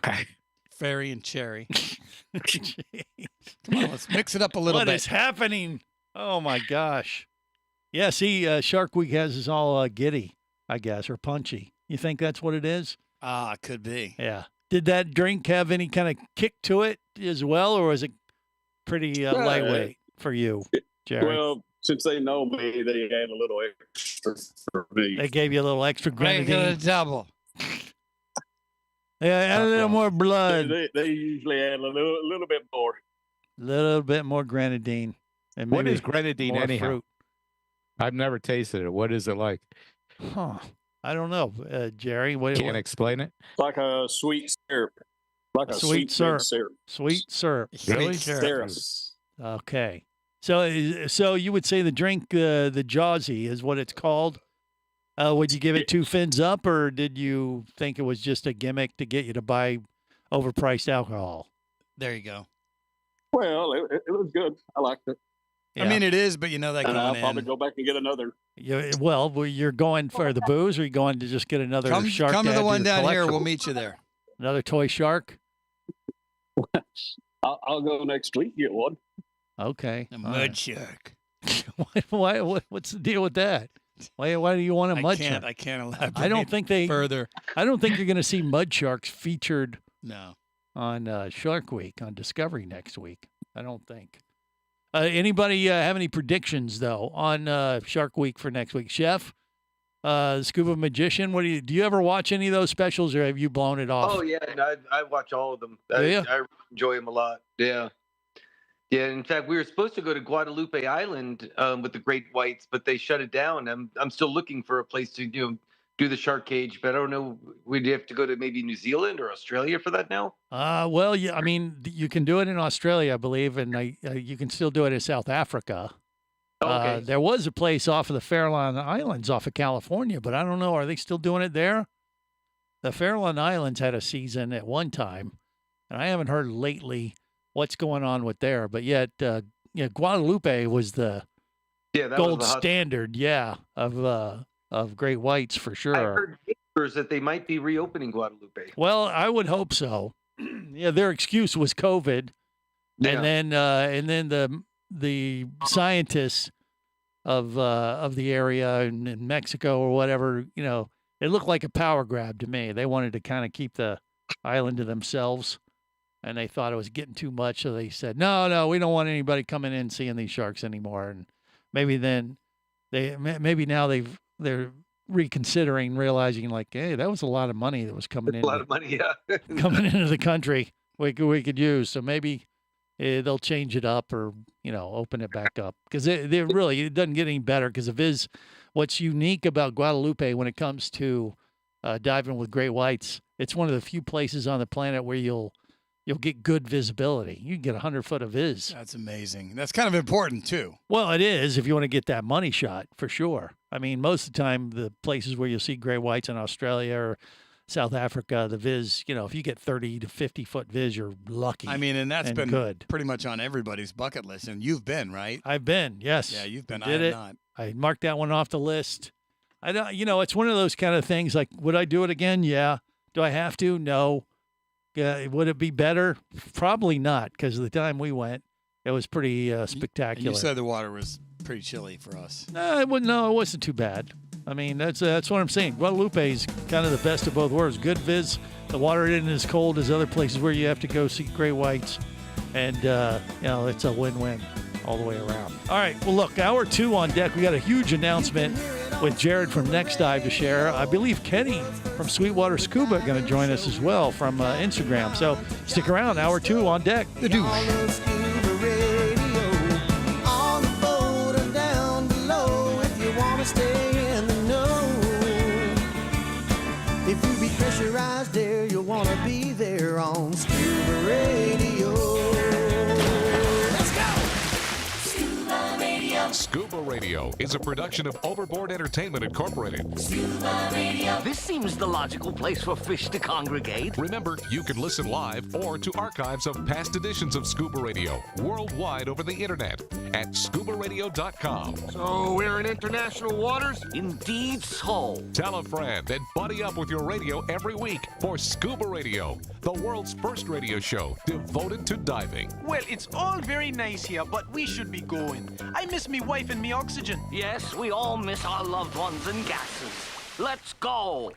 Fairy and Cherry. Jeez. Come on, let's mix it up a little What bit. is happening? Oh my gosh. Yeah, see, Shark Week has us all giddy, I guess, or punchy. You think that's what it is? Could be. Yeah. Did that drink have any kind of kick to it as well, or was it pretty lightweight for you, Jerry? Well, since they know me, they add a little extra for me. They gave you a little extra Regular grenadine. double. Yeah, add a little more blood. They usually add a little bit more. A little bit more grenadine. And What maybe is grenadine more anyhow? fruit. I've never tasted it. What is it like? Huh. I don't know, Jerry. What, Can't explain it. It's like a sweet syrup. Like a Sweet sweet syrup. syrup. Sweet syrup. Really? Syrup. Okay. So you would say the drink, the Jawsy, is what it's called. Would you give it 2 fins up, or did you think it was just a gimmick to get you to buy overpriced alcohol? There you go. Well, it was good. I liked it. Yeah. I mean, it is, but you know that And I'll going probably in. go back and get another. Well, you're going for the booze, or you going to just get another shark? Come to add the one your down here. collection? We'll meet you there. Another toy shark. I'll go next week get one. Okay. A All mud right. shark. What's the deal with that? Why do you want a mud shark? I can't elaborate. I don't think they further. I don't think you're going to see mud sharks featured No. on Shark Week on Discovery next week. I don't think. Anybody have any predictions though on Shark Week for next week, Chef? Scuba Magician. What do you ever watch any of those specials, or have you blown it off? Oh yeah, and I watch all of them. Do ya? I enjoy them a lot. Yeah, yeah. In fact, we were supposed to go to Guadalupe Island with the great whites, but they shut it down. I'm still looking for a place to do the shark cage, but I don't know. We'd have to go to maybe New Zealand or Australia for that now. Well, yeah. I mean, you can do it in Australia, I believe, and you can still do it in South Africa. Okay. There was a place off of the Farallon Islands off of California, but I don't know. Are they still doing it there? The Farallon Islands had a season at one time, and I haven't heard lately what's going on with there. But yet, Guadalupe was the Yeah, that gold was the hot. standard, of great whites for I sure. heard papers that they might be reopening Guadalupe. Well, I would hope so. Yeah, their excuse was COVID, Yeah. and then the scientists of the area in Mexico or whatever, it looked like a power grab to me. They wanted to kind of keep the island to themselves, and they thought it was getting too much, so they said, no, we don't want anybody coming in seeing these sharks anymore. And maybe now they're reconsidering, realizing like, hey, that was a lot of money that was coming in. A lot of money, yeah. Coming into the country we could use. So maybe they'll change it up or, open it back up. Because it doesn't get any better because what's unique about Guadalupe when it comes to diving with great whites, it's one of the few places on the planet where you'll get good visibility. You can get 100-foot of viz. That's amazing. That's kind of important, too. Well, it is if you want to get that money shot, for sure. I mean, most of the time, the places where you'll see great whites in Australia or South Africa, the viz, if you get 30 to 50-foot viz, you're lucky. I mean, and that's been good. Pretty much on everybody's bucket list. And you've been, right? I've been, yes. Yeah, you've been. I have not. I marked that one off the list. I don't, it's one of those kind of things like, would I do it again? Yeah. Do I have to? No. Would it be better? Probably not, because the time we went, it was pretty spectacular. You said the water was pretty chilly for us. It wasn't too bad. I mean, that's what I'm saying. Guadalupe is kind of the best of both worlds. Good viz. The water isn't as cold as other places where you have to go see great whites. And, it's a win-win all the way around. All right, well, look, hour 2 on deck. We got a huge announcement with Jared from Next Dive to share. I believe Kenny from Sweetwater Scuba going to join us as well from Instagram. So stick around. Hour 2 on deck. The douche. If you be pressurized there, you'll want to be there on Scuba Radio. Let's go! Scuba Radio. Scuba Radio is a production of Overboard Entertainment Incorporated. Scuba Radio. This seems the logical place for fish to congregate. Remember, you can listen live or to archives of past editions of Scuba Radio worldwide over the internet at ScubaRadio.com. So we're in international waters? Indeed so. Tell a friend and buddy up with your radio every week for Scuba Radio, the world's first radio show devoted to diving. Well, it's all very nice here, but we should be going. I miss me wife and me oxygen. Yes, we all miss our loved ones and gases. Let's go.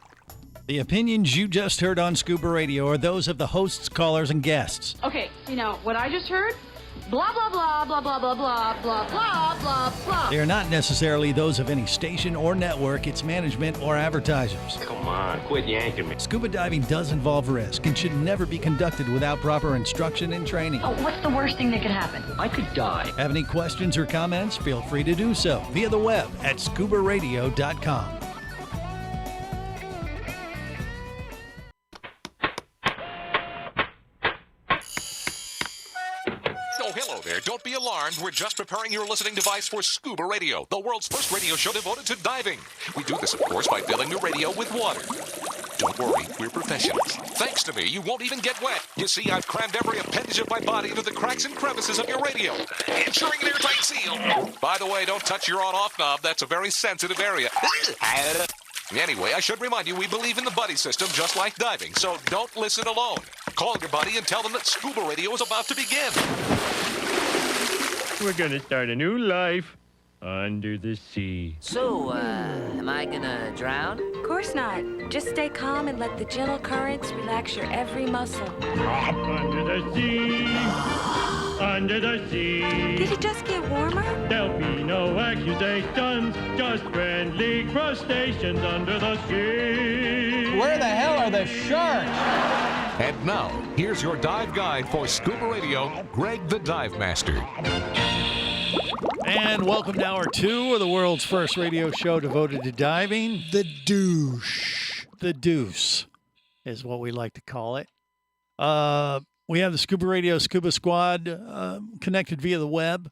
The opinions you just heard on Scuba Radio are those of the hosts, callers, and guests. Okay, what I just heard? Blah, blah, blah, blah, blah, blah, blah, blah, blah, blah, blah. They are not necessarily those of any station or network, its management, or advertisers. Come on, quit yanking me. Scuba diving does involve risk and should never be conducted without proper instruction and training. Oh, what's the worst thing that could happen? I could die. Have any questions or comments? Feel free to do so via the web at ScubaRadio.com. Hello there. Don't be alarmed. We're just preparing your listening device for Scuba Radio, the world's first radio show devoted to diving. We do this, of course, by filling your radio with water. Don't worry, we're professionals. Thanks to me, you won't even get wet. You see, I've crammed every appendage of my body into the cracks and crevices of your radio, ensuring an airtight seal. By the way, don't touch your on-off knob. That's a very sensitive area. Anyway, I should remind you, we believe in the buddy system just like diving, so don't listen alone. Call your buddy and tell them that Scuba Radio is about to begin. We're gonna start a new life under the sea. So, am I gonna drown? Of course not. Just stay calm and let the gentle currents relax your every muscle. Under the sea, under the sea. Did it just get warmer? There'll be no accusations, just friendly crustaceans under the sea. Where the hell are the sharks? And now, here's your dive guide for Scuba Radio, Greg the Dive Master. And welcome to hour 2 of the world's first radio show devoted to diving. The douche. The deuce is what we like to call it. We have the Scuba Radio Scuba Squad connected via the web.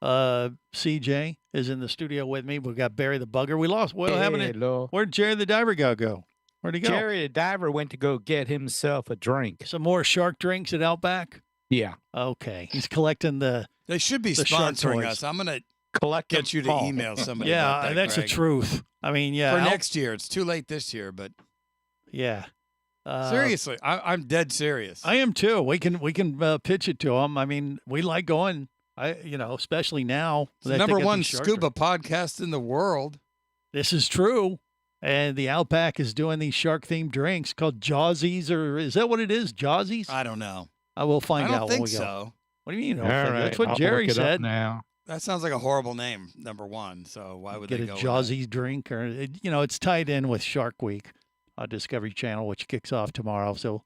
CJ is in the studio with me. We've got Barry the Bugger. We lost. What happened? Hello. Where'd Jerry the Diver go? Where'd he go? Jerry the Diver went to go get himself a drink. Some more shark drinks at Outback? Yeah. Okay. He's collecting the They should be the shark sponsoring toys. us. I'm going to Collect get you to all. email somebody. Yeah, about that, that's the Greg. truth. I mean, yeah. For next year. It's too late this year, but Yeah. seriously, I'm dead serious. I am too. We can pitch it to them. I mean, we like going. Especially now. It's the that they number got one these shark scuba podcast in the world. This is true. And the Outback is doing these shark-themed drinks called Jawsies, or is that what it is? Jawsies? I don't know. I will find I don't out when think we go. so. What do you mean? You All don't think? right, That's what I'll Jerry look it up said. now. That sounds like a horrible name, number one. So why would Get they a go Jawsies drink, or it's tied in with Shark Week on Discovery Channel, which kicks off tomorrow. So,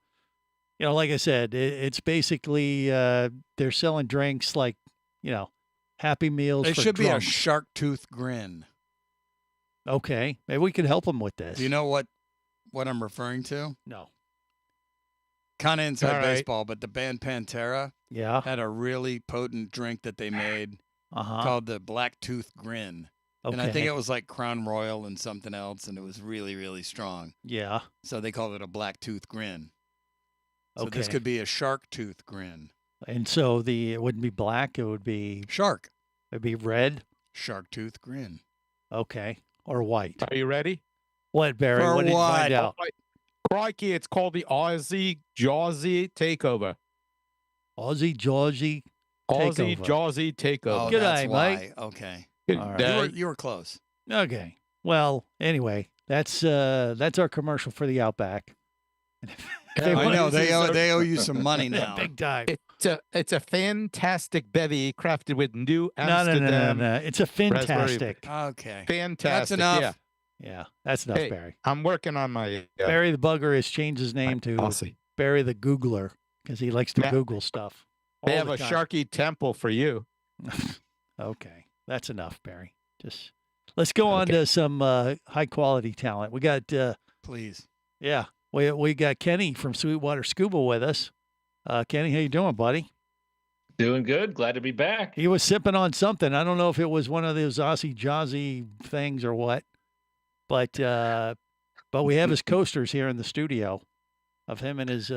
like I said, it's basically they're selling drinks like Happy Meals. It for should be a drunks. shark tooth grin. Okay, maybe we could help them with this. Do you know what I'm referring to? No. Kind of inside All right. baseball, but the band Pantera had a really potent drink that they made called the Black Tooth Grin. And I think Okay. it was like Crown Royal and something else, and it was really, really strong. Yeah. So they called it a Black Tooth Grin. So this Okay. could be a shark tooth grin. And so it wouldn't be black; it would be Shark. It'd be red. Shark tooth grin. Okay, or white. Are you ready? What, Barry? For What did you what? find out? Crikey, it's called the Aussie Jawsy Takeover. Aussie Jawsy Aussie Takeover. Jawsy Takeover. Oh, G'day, that's why. mate. Okay. All right. You were close. Okay. Well, anyway, that's our commercial for the Outback. I know they owe you some money now. Big time. It's a fantastic bevy crafted with new No. Amsterdam. It's a raspberry- fantastic. Okay. Fantastic. That's enough. Yeah. Yeah, that's enough, Hey, Barry. I'm working on my Barry the Bugger has changed his name to Aussie. Barry the Googler because he likes to Yeah. Google stuff. They all have the a time. Sharky temple for you. Okay, that's enough, Barry. Just let's go on to some high quality talent. We got Please. yeah, we got Kenny from Sweetwater Scuba with us. Kenny, how you doing, buddy? Doing good. Glad to be back. He was sipping on something. I don't know if it was one of those Aussie Jawsy things or what, but we have his coasters here in the studio of him and his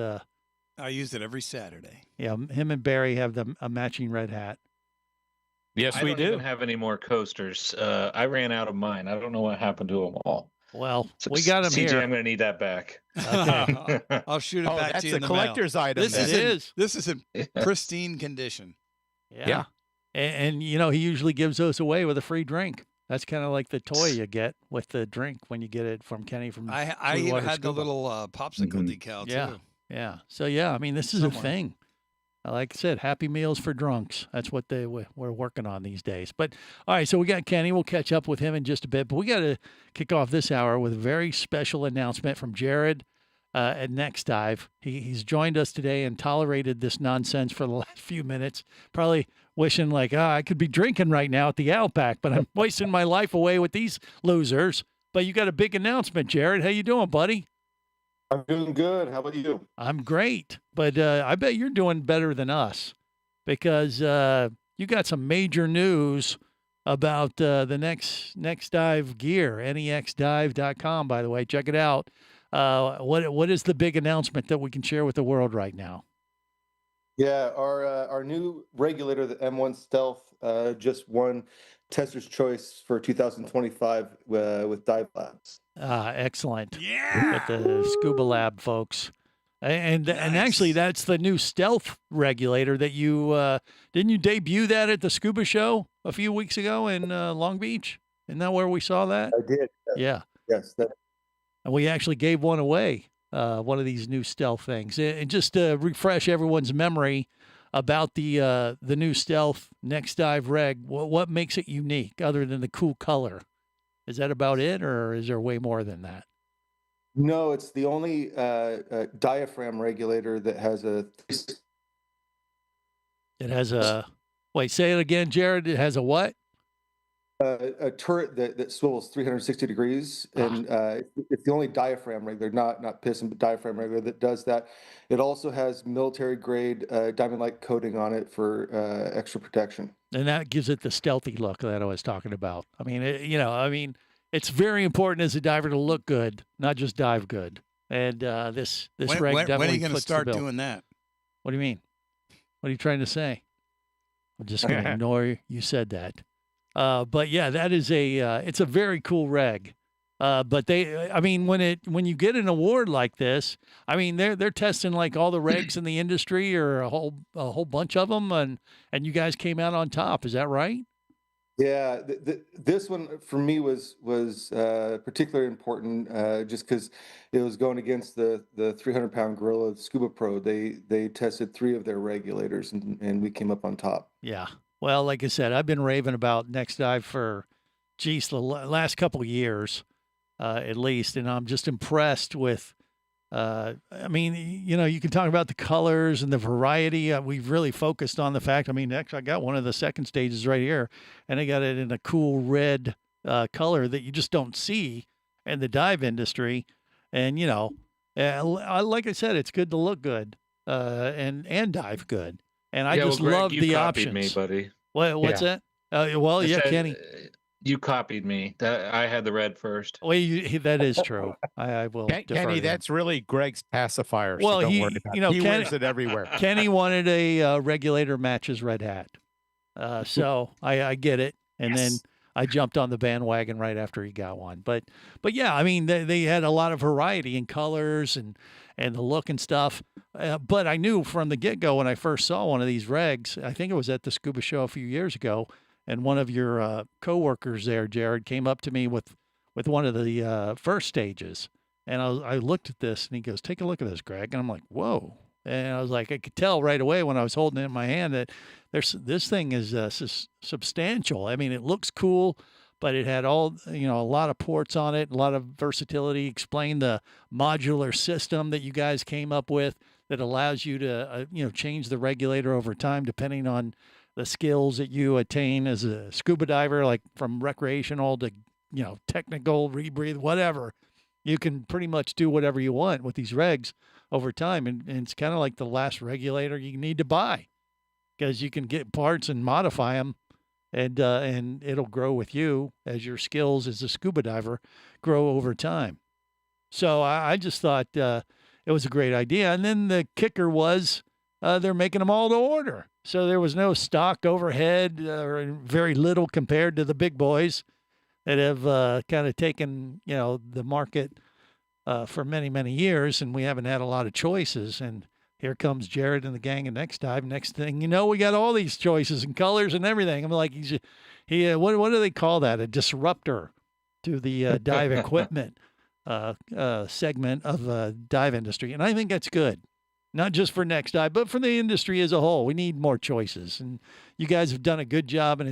I use it every Saturday. him and Barry have a matching red hat. Yes, I we don't do. even have any more coasters. I ran out of mine. I don't know what happened to them all. Well, So, we got him CJ, here. I'm going to need that back. Okay. I'll shoot it Oh, back that's to you a in the collector's mail. item. This then. is It in, is. This is in pristine condition. Yeah. And he usually gives those away with a free drink. That's kind of like the toy you get with the drink when you get it from Kenny from I even Sweetwater had the Scuba. little popsicle decal Yeah. too. Yeah. So yeah, I mean, this is Somewhere. a thing. Like I said, Happy Meals for drunks. That's what we're working on these days. But all right, so we got Kenny. We'll catch up with him in just a bit. But we got to kick off this hour with a very special announcement from Jared at Next Dive. He's joined us today and tolerated this nonsense for the last few minutes. Probably wishing like, I could be drinking right now at the Outback, but I'm wasting my life away with these losers. But you got a big announcement, Jared. How you doing, buddy? I'm doing good. How about you? I'm great, but I bet you're doing better than us because you got some major news about the next dive gear, nexdive.com, by the way. Check it out. What is the big announcement that we can share with the world right now? Yeah, our new regulator, the M1 Stealth, just won Tester's Choice for 2025 with Dive Labs. Excellent. Yeah. At the Scuba Lab, folks. And actually, that's the new stealth regulator that you didn't you debut that at the Scuba Show a few weeks ago in Long Beach? Isn't that where we saw that? I did. Yeah. Yes. And we actually gave one away, one of these new stealth things. And just to refresh everyone's memory about the new stealth Next Dive reg, what makes it unique other than the cool color? Is that about it, or is there way more than that? No, it's the only diaphragm regulator that has a. It has a. Wait, say it again, Jared. It has a what? A turret that swivels 360 degrees, and it's the only diaphragm regulator, not piston, but diaphragm regulator that does that. It also has military grade diamond light coating on it for extra protection. And that gives it the stealthy look that I was talking about. I mean, it's very important as a diver to look good, not just dive good. And this reg definitely when are you going to fits the start bill. doing that? What do you mean? What are you trying to say? I'm just going to ignore you said that. But yeah, that is it's a very cool reg. But when you get an award like this, I mean, they're testing like all the regs in the industry or a whole bunch of them, and you guys came out on top. Is that right? Yeah, this one for me was particularly important just because it was going against the 300-pound gorilla Scuba Pro. They tested 3 of their regulators and we came up on top. Yeah. Well, like I said, I've been raving about Next Dive for, the last couple of years at least, and I'm just impressed with. You can talk about the colors and the variety. We've really focused on the fact. I mean, actually, I got one of the second stages right here, and I got it in a cool red color that you just don't see in the dive industry. And like I said, it's good to look good and dive good. And I just love the options. Me, buddy. What's that? Kenny. You copied me. I had the red first. Well, that is true. I will. Kenny, that's really Greg's pacifier. Well, so don't worry about it. He wears it everywhere. Kenny wanted a regulator matches red hat, so I get it. And then I jumped on the bandwagon right after he got one. But yeah, I mean they had a lot of variety in colors and the look and stuff. But I knew from the get go when I first saw one of these regs, I think it was at the Scuba Show a few years ago. And one of your coworkers there, Jared, came up to me with one of the first stages. And I looked at this, and he goes, "Take a look at this, Greg." And I'm like, "Whoa." And I was like, I could tell right away when I was holding it in my hand that this thing is substantial. I mean, it looks cool, but it had a lot of ports on it, a lot of versatility. Explain the modular system that you guys came up with that allows you to, change the regulator over time depending on the skills that you attain as a scuba diver, like from recreational to, technical, rebreathe, whatever. You can pretty much do whatever you want with these regs over time. And it's kind of like the last regulator you need to buy because you can get parts and modify them and it'll grow with you as your skills as a scuba diver grow over time. So I just thought it was a great idea. And then the kicker was they're making them all to order. So there was no stock overhead or very little compared to the big boys that have kind of taken, the market for many, many years, and we haven't had a lot of choices. And here comes Jared and the gang at Next Dive. Next thing you know, we got all these choices and colors and everything. I'm like, what do they call that? A disruptor to the dive equipment segment of the dive industry. And I think that's good. Not just for Next Dive, but for the industry as a whole. We need more choices. And you guys have done a good job, and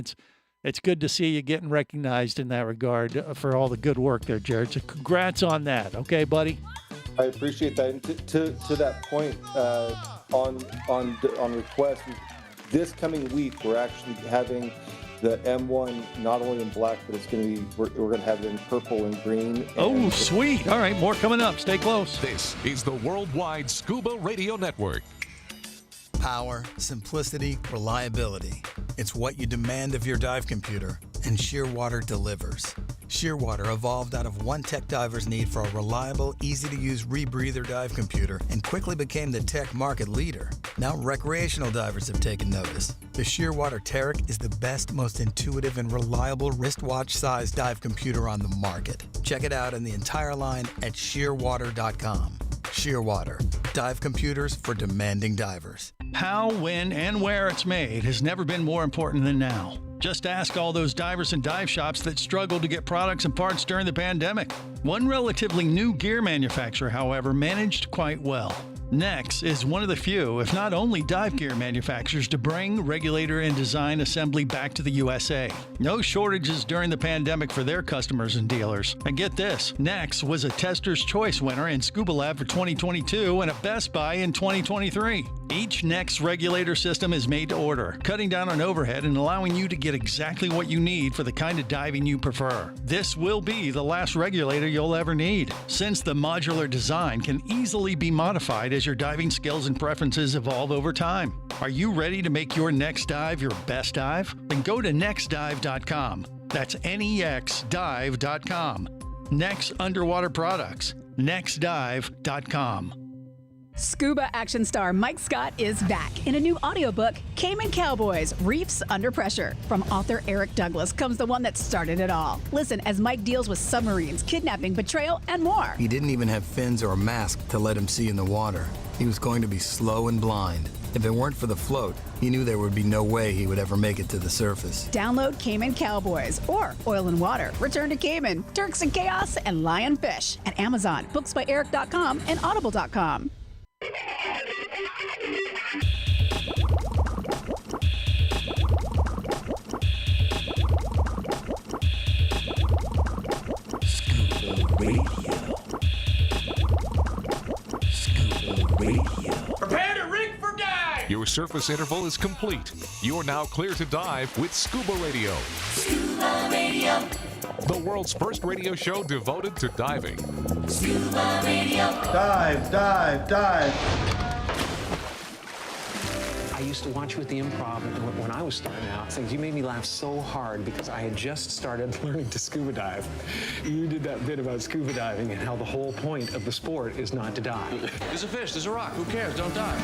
it's good to see you getting recognized in that regard for all the good work there, Jared. So congrats on that. Okay, buddy? I appreciate that. And to that point, on request, this coming week, we're actually having the M1 not only in black, but it's going to be we're going to have it in purple and green. Oh, sweet! All right, more coming up. Stay close. This is the Worldwide Scuba Radio Network. Power, simplicity, reliability. It's what you demand of your dive computer, and Shearwater delivers. Shearwater evolved out of one tech diver's need for a reliable, easy-to-use rebreather dive computer and quickly became the tech market leader. Now recreational divers have taken notice. The Shearwater Taric is the best, most intuitive, and reliable wristwatch-sized dive computer on the market. Check it out in the entire line at shearwater.com. Shearwater, dive computers for demanding divers. How, when, and where it's made has never been more important than now. Just ask all those divers and dive shops that struggled to get products and parts during the pandemic. One relatively new gear manufacturer, however, managed quite well. Nex is one of the few, if not only, dive gear manufacturers to bring regulator and design assembly back to the USA. No shortages during the pandemic for their customers and dealers. And get this, Nex was a Tester's Choice winner in Scuba Lab for 2022 and a Best Buy in 2023. Each Nex regulator system is made to order, cutting down on overhead and allowing you to get exactly what you need for the kind of diving you prefer. This will be the last regulator you'll ever need, since the modular design can easily be modified as your diving skills and preferences evolve over time. Are you ready to make your next dive your best dive? Then go to nextdive.com. That's nexdive.com. Next Underwater Products. nextdive.com. Scuba action star Mike Scott is back in a new audiobook, Cayman Cowboys, Reefs Under Pressure. From author Eric Douglas comes the one that started it all. Listen as Mike deals with submarines, kidnapping, betrayal, and more. He didn't even have fins or a mask to let him see in the water. He was going to be slow and blind. If it weren't for the float, he knew there would be no way he would ever make it to the surface. Download Cayman Cowboys or Oil and Water, Return to Cayman, Turks and Chaos, and Lionfish at Amazon, booksbyeric.com, and audible.com. Scuba Radio. Scuba Radio. Prepare to rig for dive! Your surface interval is complete. You are now clear to dive with Scuba Radio. Scuba Radio. The world's first radio show devoted to diving. Scuba Radio. Dive, dive, dive. I used to watch you at the Improv when I was starting out. Things you made me laugh so hard because I had just started learning to scuba dive. You did that bit about scuba diving and how the whole point of the sport is not to dive. There's a fish, there's a rock, who cares? Don't dive.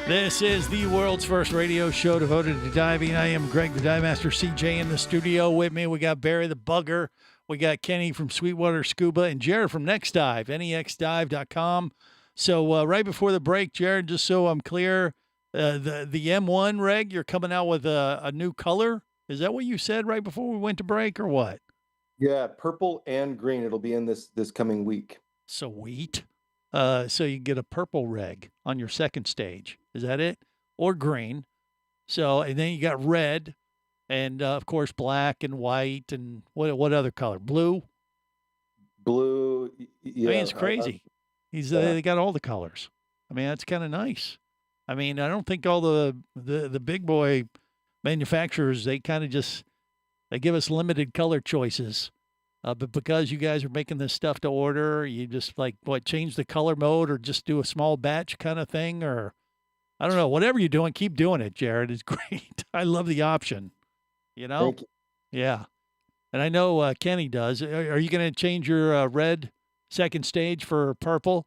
This is the world's first radio show devoted to diving. I am Greg the Dive Master, CJ in the studio with me. We got Barry the Bugger. We got Kenny from Sweetwater Scuba and Jared from Next Dive, nexdive.com. So right before the break, Jared, just so I'm clear, the M1 reg, you're coming out with a new color. Is that what you said right before we went to break or what? Yeah, purple and green. It'll be in this coming week. Sweet. So you get a purple reg on your second stage. Is that it? Or green. So, and then you got red and, of course, black and white and what other color? Blue? Blue. Yeah. I mean, it's crazy. They got all the colors. I mean, that's kind of nice. I mean, I don't think all the big boy manufacturers, they kind of just, they give us limited color choices. But because you guys are making this stuff to order, you just change the color mode or just do a small batch kind of thing, or I don't know, whatever you're doing, keep doing it, Jared. It's great. I love the option, you know? Thank you. Yeah. And I know Kenny does. Are you going to change your red second stage for purple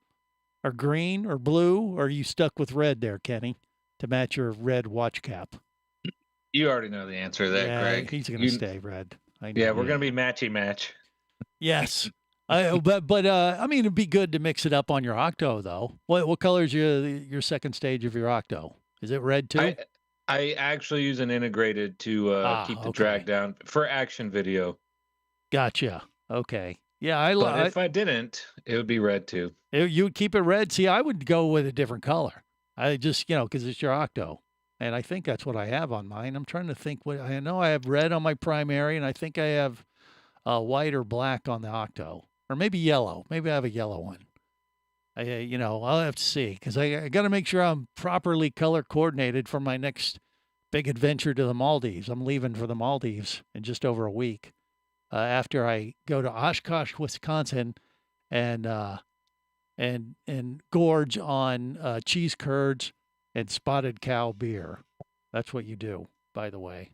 or green or blue, or are you stuck with red there, Kenny, to match your red watch cap? You already know the answer to that, Greg. He's going to stay red. Yeah, we're going to be matchy match. Yes. But I mean, it'd be good to mix it up on your octo, though. What color is your second stage of your octo? Is it red too? I actually use an integrated to keep the drag down for action video. Gotcha. Okay. Yeah, but if I didn't, it would be red too. You would keep it red? See, I would go with a different color. I just, because it's your octo. And I think that's what I have on mine. I'm trying to think I know I have red on my primary, and I think I have white or black on the octo, or maybe yellow. Maybe I have a yellow one. I'll have to see, because I got to make sure I'm properly color coordinated for my next big adventure to the Maldives. I'm leaving for the Maldives in just over a week after I go to Oshkosh, Wisconsin, and gorge on cheese curds and spotted cow beer. That's what you do, by the way.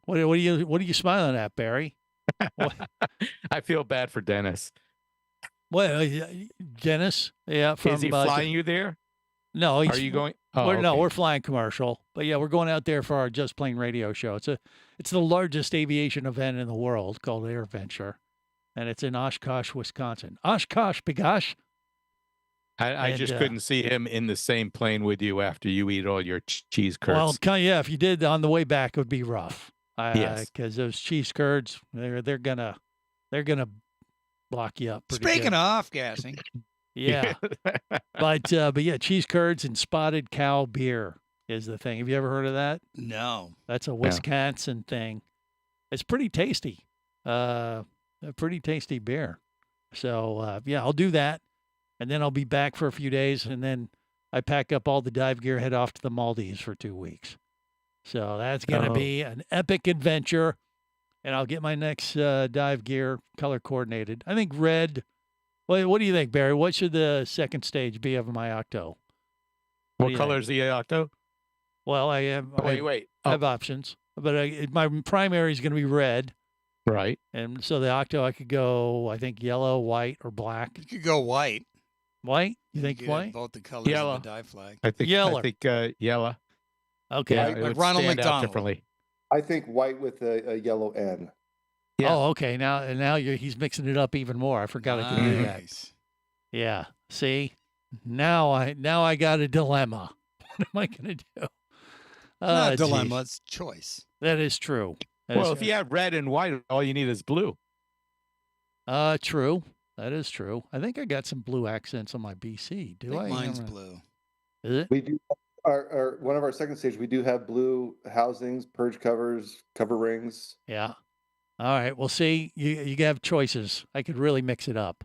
What are you smiling at, Barry? I feel bad for Dennis. Well, Dennis, yeah. Is he flying you there? No. Are you going? No, we're flying commercial. But yeah, we're going out there for our Just Plain radio show. It's the largest aviation event in the world called AirVenture, and it's in Oshkosh, Wisconsin. Oshkosh, bigosh. I just couldn't see him in the same plane with you after you eat all your cheese curds. Well, yeah, if you did on the way back, it would be rough. Yes, because those cheese curds, they're gonna block you up. Speaking of off-gassing, yeah, but yeah, cheese curds and spotted cow beer is the thing. Have you ever heard of that? No, that's a Wisconsin thing. It's pretty tasty, a pretty tasty beer. So yeah, I'll do that. And then I'll be back for a few days, and then I pack up all the dive gear, head off to the Maldives for 2 weeks. So that's going to be an epic adventure. and I'll get my next dive gear color coordinated. I think red. What do you think, Barry? What should the second stage be of my Octo? What color is the Octo? Well, I have. Wait. I have options, but my primary is going to be red. Right. And so the Octo, I could go, I think, yellow, white, or black. You could go white. White? You think could white? have both the colors of the dive flag. I think yellow. I think yellow. Okay. Yeah, Like it would Ronald stand out McDonald. differently. I think white with a yellow N. Yeah. Oh, okay. Now he's mixing it up even more. I forgot I could do that. Nice. Yeah. See, now I got a dilemma. What am I going to do? Not a geez. dilemma, it's choice. That is true. That Well, is if you have red and white, all you need is blue. true. That is true. I think I got some blue accents on my BC. Do I? think mine's blue. Is it? We do our one of our second stage. We do have blue housings, purge covers, cover rings. Yeah. All right. Well, see, you have choices. I could really mix it up.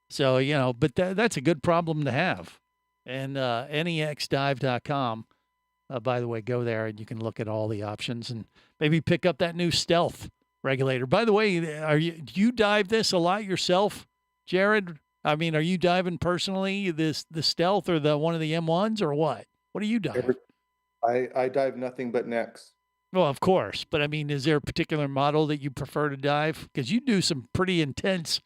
So, but that's a good problem to have. And nexdive.com, by the way, go there and you can look at all the options and maybe pick up that new stealth regulator. By the way, do you dive this a lot yourself, Jared? I mean, are you diving personally the stealth or one of the M1s or what? What do you dive? I dive nothing but necks. Well, of course. But I mean, is there a particular model that you prefer to dive? Because you do some pretty intense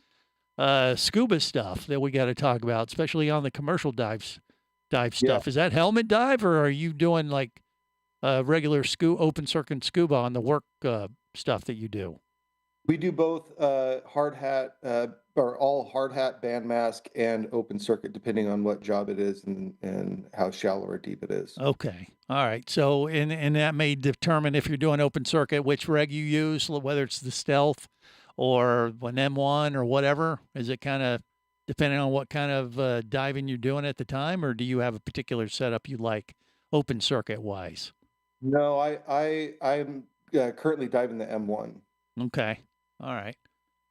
scuba stuff that we got to talk about, especially on the commercial dive stuff. Yeah. Is that helmet dive, or are you doing like regular open circuit scuba on the work stuff that you do? We do both hard hat or all hard hat, band mask, and open circuit, depending on what job it is and how shallow or deep it is. Okay. All right. So, and that may determine if you're doing open circuit, which reg you use, whether it's the stealth or an M1 or whatever. Is it kind of depending on what kind of diving you're doing at the time, or do you have a particular setup you like open circuit wise? No, I'm currently diving the M1. Okay. All right.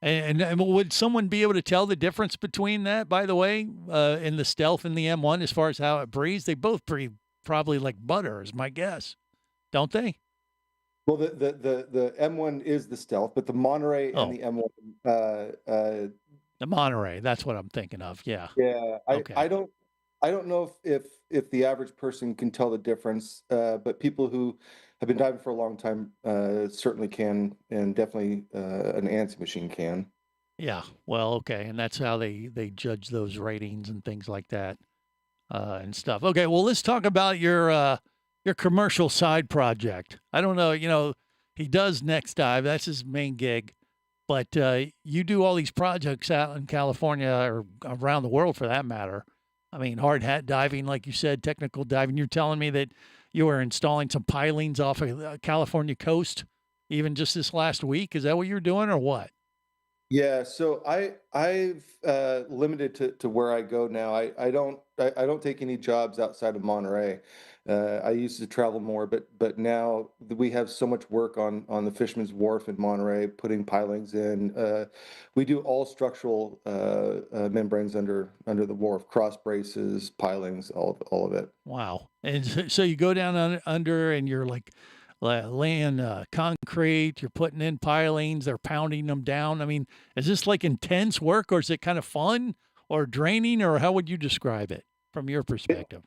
And would someone be able to tell the difference between that, by the way, in the stealth and the M1 as far as how it breathes? They both breathe probably like butter is my guess. Don't they? Well, the M1 is the stealth, but the Monterey and the M1. The Monterey, that's what I'm thinking of. Yeah. Yeah. Okay. I don't know if the average person can tell the difference, but people who have been diving for a long time certainly can, and definitely an ANSI machine can. Yeah. Well, okay, and that's how they judge those ratings and things like that and stuff. Okay. Well, let's talk about your commercial side project. I don't know. He does Next Dive. That's his main gig. But you do all these projects out in California or around the world for that matter. I mean, hard hat diving, like you said, technical diving. You're telling me that you were installing some pilings off of the California coast even just this last week. Is that what you're doing or what? Yeah, so I've limited to where I go now. I don't take any jobs outside of Monterey. I used to travel more, but now we have so much work on the Fisherman's Wharf in Monterey, putting pilings in. We do all structural membranes under the wharf, cross braces, pilings, all of it. Wow! And so you go down under, and you're like laying concrete. You're putting in pilings. They're pounding them down. I mean, is this like intense work, or is it kind of fun, or draining, or how would you describe it from your perspective?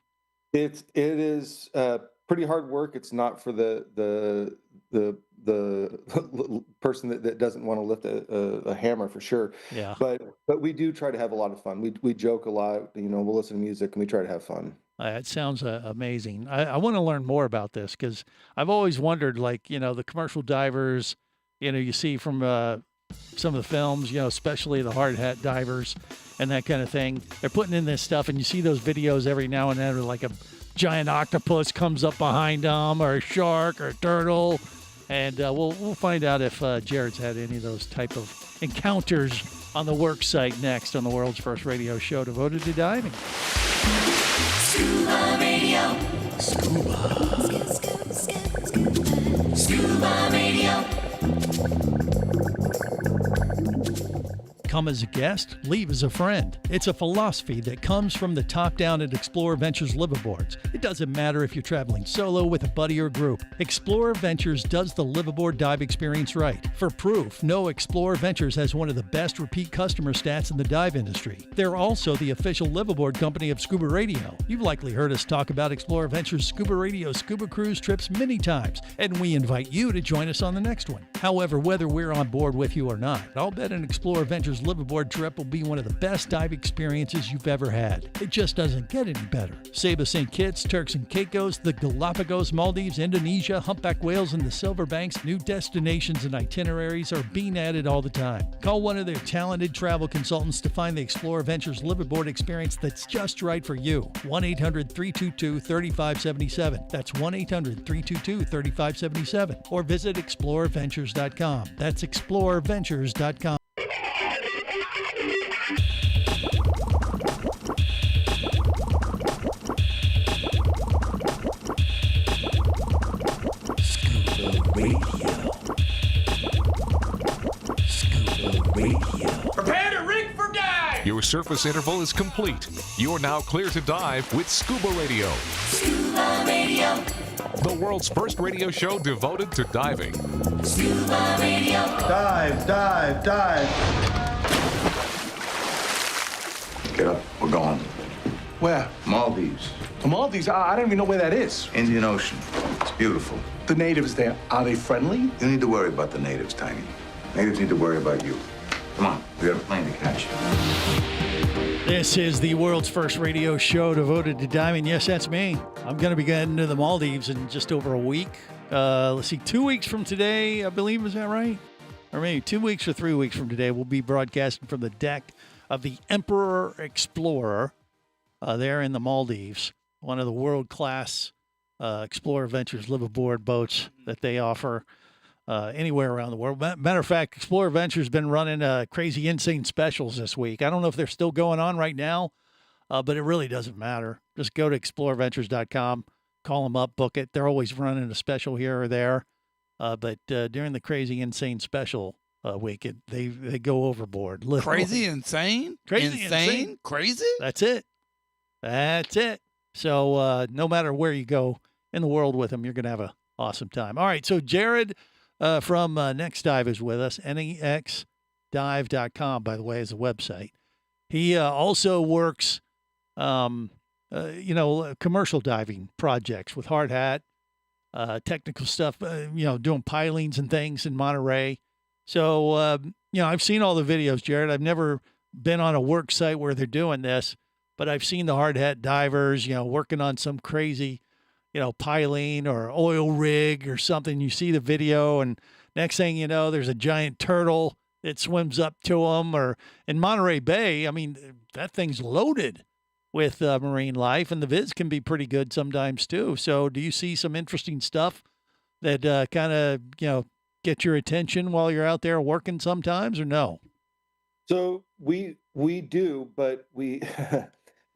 It is pretty hard work. It's not for the person that doesn't want to lift a hammer for sure. Yeah. But we do try to have a lot of fun. We joke a lot. We'll listen to music and we try to have fun. It sounds amazing. I want to learn more about this because I've always wondered, like, the commercial divers, you see from some of the films, especially the hard hat divers and that kind of thing. They're putting in this stuff, and you see those videos every now and then where like a giant octopus comes up behind them, or a shark, or a turtle. And we'll find out if Jared's had any of those type of encounters on the work site next on the world's first radio show devoted to diving. Scuba Radio. Scuba Radio. Come as a guest, leave as a friend. It's a philosophy that comes from the top down at Explorer Ventures liveaboards. It doesn't matter if you're traveling solo with a buddy or group. Explorer Ventures does the liveaboard dive experience right. For proof, know Explorer Ventures has one of the best repeat customer stats in the dive industry. They're also the official liveaboard company of Scuba Radio. You've likely heard us talk about Explorer Ventures Scuba Radio scuba cruise trips many times, and we invite you to join us on the next one. However, whether we're on board with you or not, I'll bet an Explorer Ventures liveaboard trip will be one of the best dive experiences you've ever had. It just doesn't get any better. Saba St. Kitts, Turks and Caicos, the Galapagos, Maldives, Indonesia, humpback whales, and the Silver Banks, new destinations and itineraries are being added all the time. Call one of their talented travel consultants to find the Explorer Ventures liveaboard experience that's just right for you. 1-800-322-3577. That's 1-800-322-3577. Or visit explorerventures.com. That's explorerventures.com. Prepare to rig for dive! Your surface interval is complete. You're now clear to dive with Scuba Radio. Scuba Radio. The world's first radio show devoted to diving. Scuba Radio. Dive, dive, dive. Get up. We're going. Where? Maldives. The Maldives? I don't even know where that is. Indian Ocean. It's beautiful. The natives there, are they friendly? You don't need to worry about the natives, Tiny. Natives need to worry about you. Come on. We got a plane to catch. This is the world's first radio show devoted to diving. Yes, that's me. I'm going to be getting to the Maldives in just over a week. Let's see, 2 weeks from today, I believe, is that right? Or maybe 2 weeks or 3 weeks from today, we'll be broadcasting from the deck of the Emperor Explorer there in the Maldives, one of the world-class Explorer Ventures liveaboard boats that they offer anywhere around the world. Matter of fact, Explorer Ventures has been running crazy, insane specials this week. I don't know if they're still going on right now, but it really doesn't matter. Just go to explorerventures.com, call them up, book it. They're always running a special here or there. But during the crazy, insane special week, they go overboard. Literally. Crazy, insane? Crazy, insane? Crazy? That's it. That's it. So no matter where you go in the world with them, you're going to have an awesome time. All right, so Jared from Next Dive is with us. NEXDive.com, by the way, is a website. He also works, commercial diving projects with hard hat, technical stuff, doing pilings and things in Monterey. So, I've seen all the videos, Jared. I've never been on a work site where they're doing this, but I've seen the hard hat divers, working on some crazy, piling or oil rig or something. You see the video, and next thing you know, there's a giant turtle that swims up to them. Or in Monterey Bay, I mean, that thing's loaded with marine life, and the vids can be pretty good sometimes too. So do you see some interesting stuff that kind of, get your attention while you're out there working sometimes, or no? So we do, but we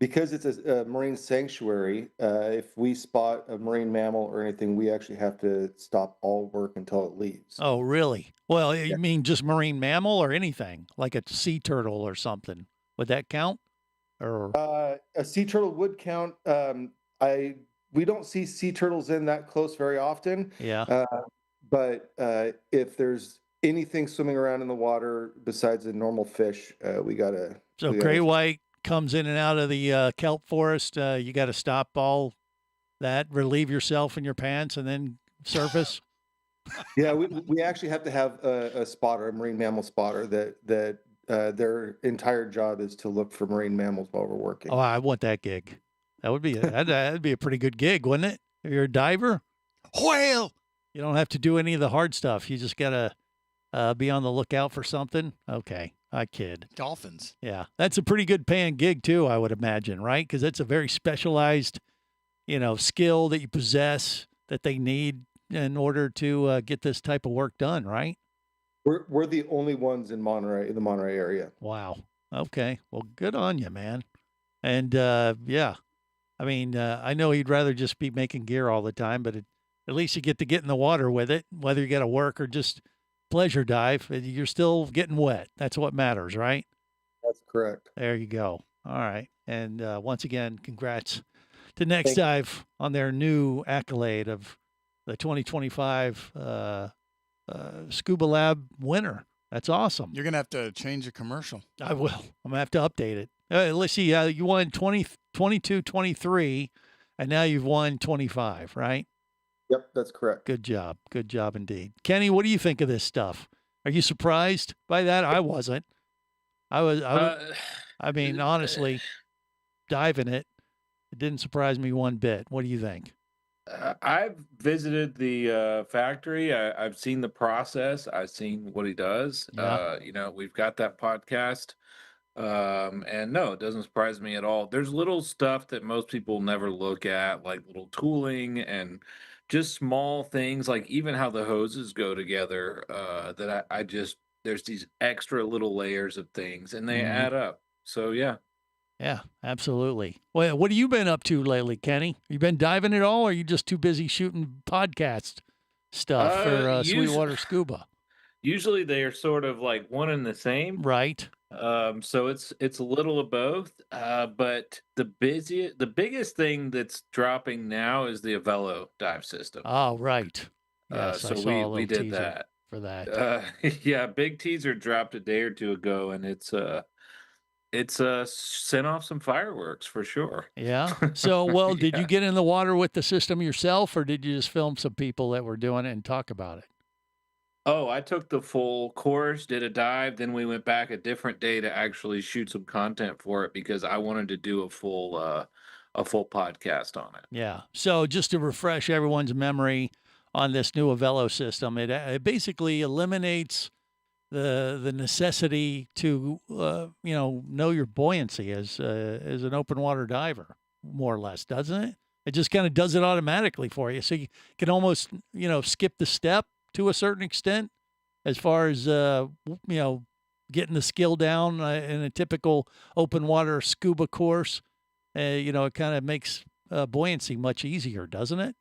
because it's a marine sanctuary, if we spot a marine mammal or anything, we actually have to stop all work until it leaves. Oh, really? Well, you mean just marine mammal or anything, like a sea turtle or something? Would that count? Or a sea turtle would count. We don't see sea turtles in that close very often. Yeah. But if there's anything swimming around in the water besides a normal fish, we gotta. So gray white comes in and out of the kelp forest. You got to stop all that, relieve yourself in your pants, and then surface. Yeah, we actually have to have a spotter, a marine mammal spotter that their entire job is to look for marine mammals while we're working. Oh, I want that gig. That would be that'd be a pretty good gig, wouldn't it? If you're a diver. Whale. You don't have to do any of the hard stuff. You just gotta be on the lookout for something. Okay, I kid. Dolphins. Yeah, that's a pretty good paying gig too, I would imagine, right? Because it's a very specialized, skill that you possess that they need in order to get this type of work done, right? We're the only ones in Monterey, in the Monterey area. Wow. Okay. Well, good on you, man. And yeah, I mean, I know you'd rather just be making gear all the time, but at least you get to get in the water with it, whether you got to work or just, pleasure dive, you're still getting wet. That's what matters, right? That's correct. There you go. All right. And once again, congrats to Next Dive on their new accolade of the 2025 Scuba Lab winner. That's awesome. You're going to have to change the commercial. I will. I'm going to have to update it. Let's see. You won 22, 23, and now you've won 25, right? Yep, that's correct. Good job. Good job indeed. Kenny, what do you think of this stuff? Are you surprised by that? I wasn't. I mean, honestly, diving it didn't surprise me one bit. What do you think? I've visited the factory. I've seen the process. I've seen what he does. Yeah. We've got that podcast. And no, it doesn't surprise me at all. There's little stuff that most people never look at, like little tooling and just small things, like even how the hoses go together, that I just, there's these extra little layers of things and they add up. So, yeah. Yeah, absolutely. Well, what have you been up to lately, Kenny? You been diving at all, or are you just too busy shooting podcast stuff for Sweetwater Scuba? Usually they are sort of like one and the same. Right. So it's a little of both. But the biggest thing that's dropping now is the Avello dive system. Oh, right. Yes, So I saw a we little did teaser that. for that. Yeah, big teaser dropped a day or two ago, and it's sent off some fireworks for sure. Yeah. So, well, did you get in the water with the system yourself, or did you just film some people that were doing it and talk about it? Oh, I took the full course, did a dive, then we went back a different day to actually shoot some content for it because I wanted to do a full podcast on it. Yeah. So, just to refresh everyone's memory on this new Avello system, it basically eliminates the necessity to know your buoyancy as an open water diver, more or less, doesn't it? It just kind of does it automatically for you, so you can almost skip the step to a certain extent as far as getting the skill down in a typical open water scuba course. It kind of makes buoyancy much easier, doesn't it?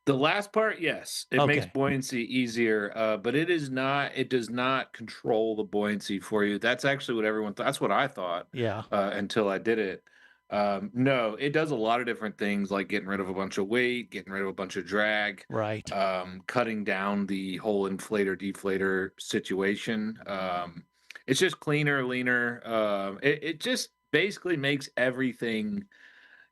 The last part, yes, it makes buoyancy easier, but it does not control the buoyancy for you. That's actually what everyone thought. That's what I thought. Yeah. Until I did it. No, it does a lot of different things, like getting rid of a bunch of weight, getting rid of a bunch of drag, right? Cutting down the whole inflator deflator situation. It's just cleaner, leaner. It just basically makes everything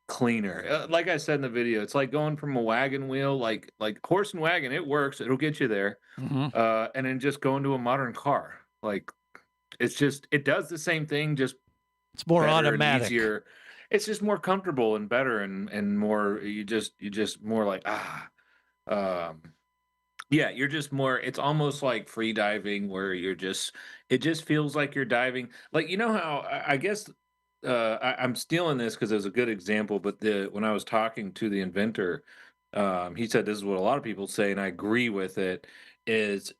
cleaner. Like I said in the video, it's like going from a wagon wheel, like horse and wagon. It works. It'll get you there. And then just going to a modern car. Like it does the same thing. Just it's more automatic. Easier. It's just more comfortable and better and more. You just more like yeah. You're just more. It's almost like free diving where it just feels like you're diving. Like how I guess. I'm stealing this because it was a good example, but when I was talking to the inventor, he said this is what a lot of people say, and I agree with it. It's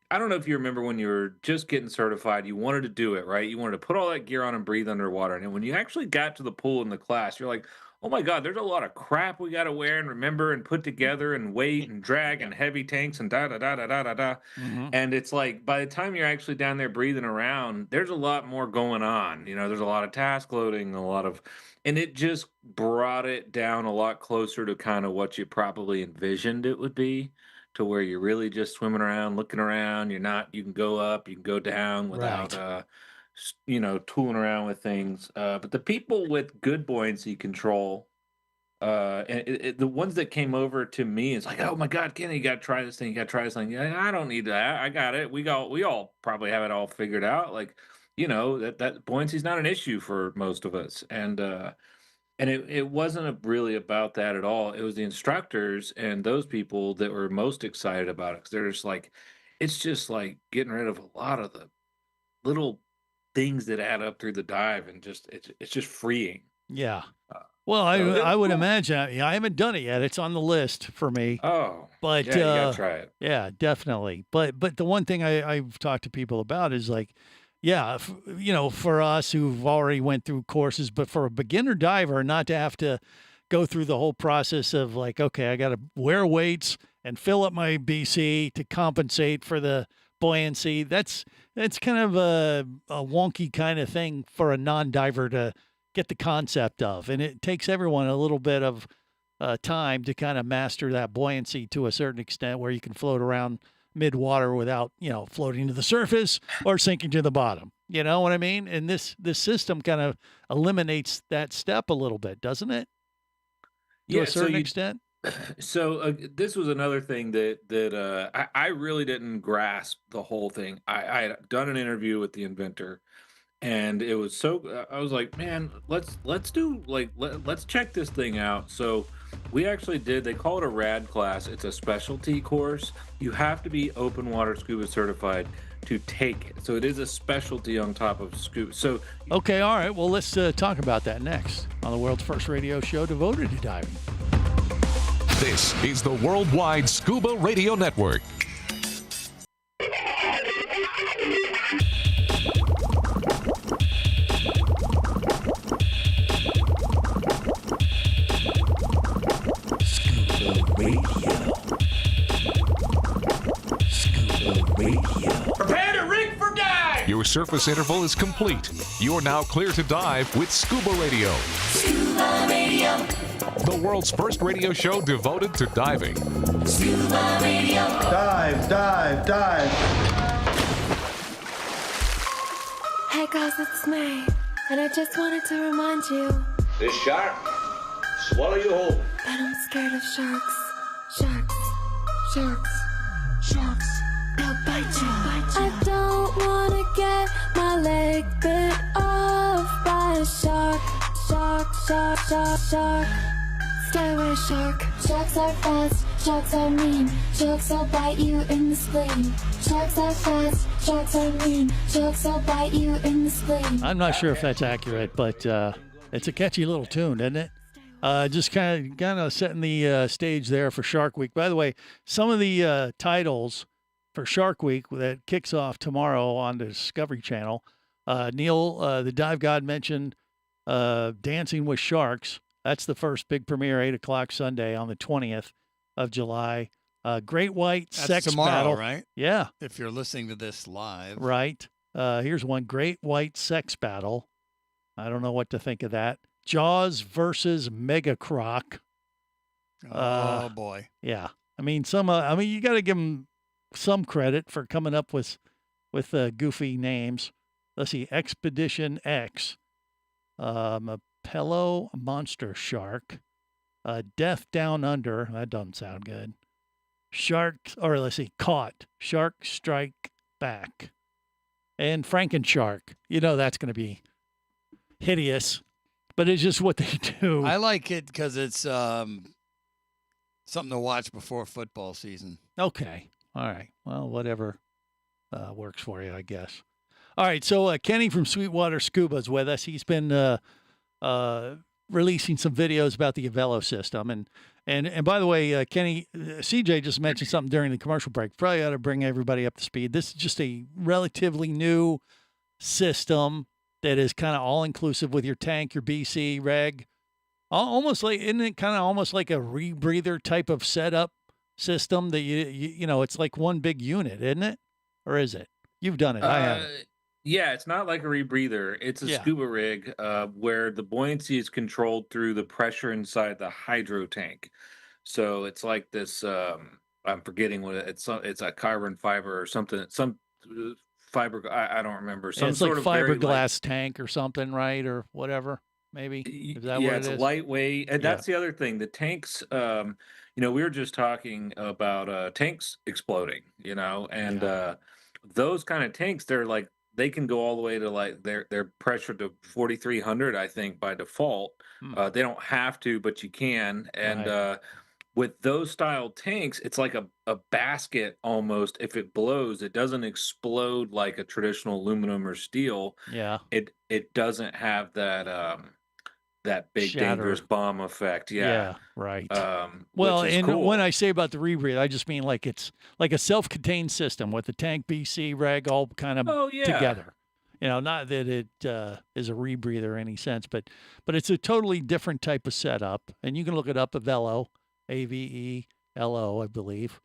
I don't know if you remember when you were just getting certified, you wanted to do it, right? You wanted to put all that gear on and breathe underwater, and then when you actually got to the pool in the class, you're like, oh my God, there's a lot of crap we got to wear and remember and put together and weight and drag and heavy tanks and da da da da da da da. And it's like by the time you're actually down there breathing around, there's a lot more going on. There's a lot of task loading, and it just brought it down a lot closer to kind of what you probably envisioned it would be, to where you're really just swimming around, looking around. You can go up, you can go down without tooling around with things. But the people with good buoyancy control, and the ones that came over to me, it's like, oh my God, Kenny, you got to try this thing. You got to try this thing. Yeah, I don't need that. I got it. We all probably have it all figured out. Like, that buoyancy is not an issue for most of us. And it wasn't really about that at all. It was the instructors and those people that were most excited about it, because they're just like, it's just like getting rid of a lot of the little things that add up through the dive, and it's just freeing. Yeah. Well, I would imagine. I haven't done it yet. It's on the list for me. Oh, but yeah, you gotta try it. Yeah, definitely. But the one thing I've talked to people about is like, yeah, for us who've already went through courses, but for a beginner diver, not to have to go through the whole process of like, okay, I got to wear weights and fill up my BC to compensate for the buoyancy. That's kind of a wonky kind of thing for a non-diver to get the concept of, and it takes everyone a little bit of time to kind of master that buoyancy to a certain extent, where you can float around mid-water without, floating to the surface or sinking to the bottom. You know what I mean? And this system kind of eliminates that step a little bit, doesn't it? To a certain extent. So this was another thing that I really didn't grasp the whole thing. I had done an interview with the inventor, and it was I was like, man, let's do let's check this thing out. So we actually did. They call it a rad class. It's a specialty course. You have to be open water scuba certified to take it. So it is a specialty on top of scuba. So okay, all right. Well, let's talk about that next on the world's first radio show devoted to diving. This is the Worldwide Scuba Radio Network. Scuba Radio. Scuba Radio. Prepare to rig for dive! Your surface interval is complete. You're now clear to dive with Scuba Radio. Scuba Radio. The world's first radio show devoted to diving. Scuba Radio. Dive, dive, dive. Hey guys, it's me. And I just wanted to remind you This shark, swallow you whole. that I'm scared of sharks. Sharks. Sharks. Sharks. They'll bite you. I don't wanna get my leg bit off by a shark. Shark, shark, shark, shark. Stay away, shark. Sharks are fast, sharks are mean. Sharks will bite you in the spleen. Sharks are fast, sharks are mean. Sharks will bite you in the spleen. I'm not sure if that's accurate, but it's a catchy little tune, isn't it? Just kind of setting the stage there for Shark Week. By the way, some of the titles for Shark Week that kicks off tomorrow on the Discovery Channel. Neil, the Dive God, mentioned Dancing with Sharks. That's the first big premiere, 8 o'clock Sunday on the 20th of July. Great White That's Sex tomorrow, Battle. right? Yeah. If you're listening to this live. Right. Here's one, Great White Sex Battle. I don't know what to think of that. Jaws versus Mega Croc. Oh, boy. Yeah. I mean, you got to give them some credit for coming up with goofy names. Let's see, Expedition X. Pello Monster Shark, Death Down Under, that doesn't sound good. Caught, Shark Strike Back, and Frankenshark. You know that's going to be hideous, but it's just what they do. I like it because it's something to watch before football season. Okay, all right. Well, whatever works for you, I guess. All right, so Kenny from Sweetwater Scuba is with us. He's been releasing some videos about the Avello system. And by the way, Kenny, CJ just mentioned something during the commercial break. Probably ought to bring everybody up to speed. This is just a relatively new system that is kind of all-inclusive with your tank, your BC, reg. Almost like, isn't it kind of almost like a rebreather type of setup system that you know, it's like one big unit, isn't it? Or is it? You've done it. I haven't. Yeah, it's not like a rebreather. It's a scuba rig where the buoyancy is controlled through the pressure inside the hydro tank. So it's like this. I'm forgetting what it's a carbon fiber or something. Some fiber. I don't remember. Some it's sort like of fiberglass tank or something, right? Or whatever. Maybe is that what it is? It's lightweight, and that's the other thing. The tanks. We were just talking about tanks exploding. And those kind of tanks, they're like. They can go all the way to like their pressure to 4,300, I think, by default. They don't have to, but you can. And with those style tanks, it's like a basket almost. If it blows, it doesn't explode like a traditional aluminum or steel. Yeah. It doesn't have that big dangerous bomb effect. Yeah. Right. Well, and cool. When I say about the rebreathe, I just mean like it's like a self-contained system with the tank, BC, reg, all kind of together. Not that it is a rebreather in any sense, but it's a totally different type of setup. And you can look it up, Avello, AVE, LO, I believe.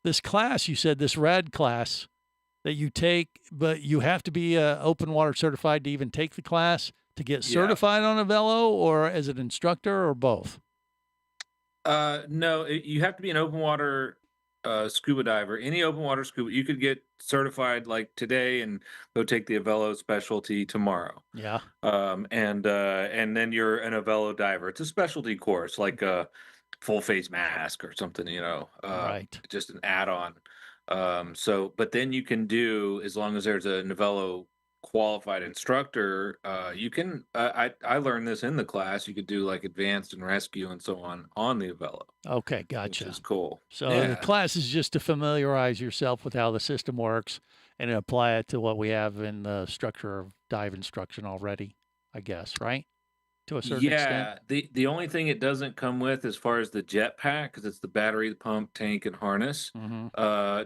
This class, you said, this RAD class that you take, but you have to be open water certified to even take the class to get certified on a velo, or as an instructor, or both? No, you have to be an open water scuba diver. Any open water scuba, you could get certified like today and go take the Avelo specialty tomorrow. Yeah. And then you're an Avelo diver. It's a specialty course, like a full face mask or something, Right. just an add-on. But then you can do, as long as there's a Novello qualified instructor, you can. I learned this in the class. You could do like advanced and rescue and so on the Novello. Okay, gotcha. Which is cool. So the class is just to familiarize yourself with how the system works and apply it to what we have in the structure of dive instruction already, I guess, right? To a certain extent. The only thing it doesn't come with as far as the jet pack, because it's the battery, the pump, tank, and harness.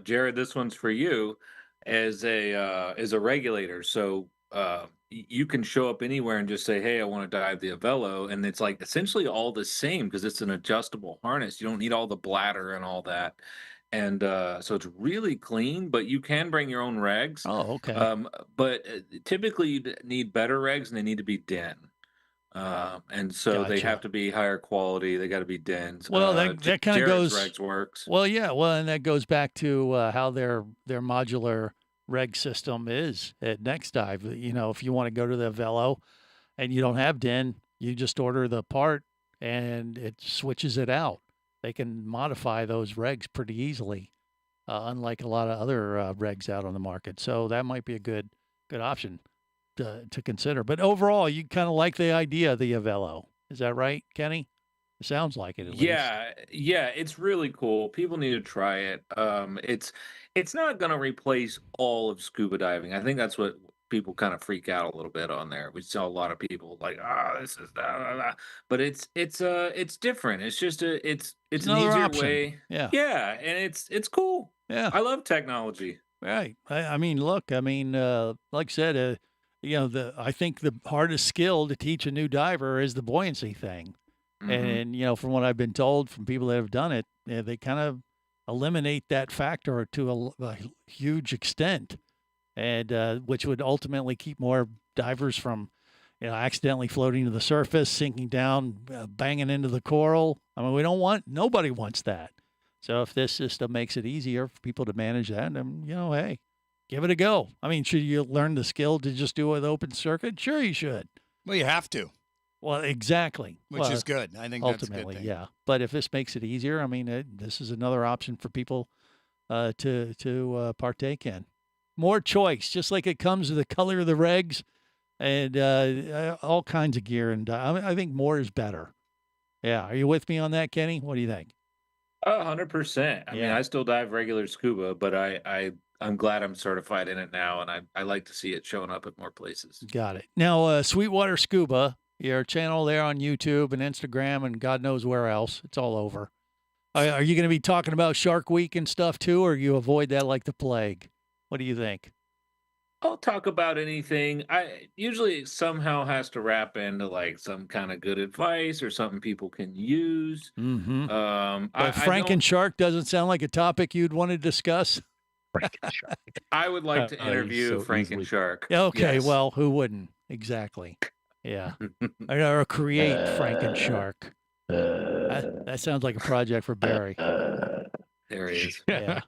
Jared, this one's for you as a regulator. So you can show up anywhere and just say, "Hey, I want to dive the Avelo," and it's like essentially all the same because it's an adjustable harness. You don't need all the bladder and all that. And so it's really clean, but you can bring your own regs. Oh, okay. But typically you need better regs, and they need to be DIN. And so they Gotcha. have to be higher quality. They got to be DINs. Well, that kind of Jared's goes. regs works. Well, yeah. Well, and that goes back to how their modular reg system is at Next Dive. If you want to go to the Velo and you don't have DIN, you just order the part and it switches it out. They can modify those regs pretty easily, unlike a lot of other regs out on the market. So that might be a good option to consider. But overall, you kind of like the idea of the Avelo. Is that right, Kenny? It sounds like it, at least. Yeah, it's really cool. People need to try it. It's not going to replace all of scuba diving. I think that's what people kind of freak out a little bit on there. We saw a lot of people like, this is that, but it's different. It's just it's an another easier option. way. Yeah, and it's cool. Yeah, I love technology. Right. I mean, look. I mean, like I said, I think the hardest skill to teach a new diver is the buoyancy thing. And, from what I've been told from people that have done it, they kind of eliminate that factor to a huge extent, and which would ultimately keep more divers from, accidentally floating to the surface, sinking down, banging into the coral. I mean, nobody wants that. So if this system makes it easier for people to manage that, then, hey, give it a go. I mean, should you learn the skill to just do it with open circuit? Sure, you should. Well, you have to. Well, exactly. Which is good. I think that's a good thing. Yeah. But if this makes it easier, I mean, this is another option for people to partake in. More choice, just like it comes to the color of the regs and all kinds of gear. And I think more is better. Yeah. Are you with me on that, Kenny? What do you think? 100%. I mean, I still dive regular scuba, but I'm glad I'm certified in it now, and I like to see it showing up at more places. Got it. Now, Sweetwater Scuba, your channel there on YouTube and Instagram and God knows where else. It's all over. Are you going to be talking about Shark Week and stuff too, or you avoid that like the plague? What do you think? I'll talk about anything. I usually somehow has to wrap into like some kind of good advice or something people can use. Mm-hmm. But Franken-Shark doesn't sound like a topic you'd want to discuss. Franken-Shark. I would like to interview Franken-Shark. Okay, yes. Well, who wouldn't? Exactly. Yeah. Or create Franken-Shark. That sounds like a project for Barry. There he is. Yeah.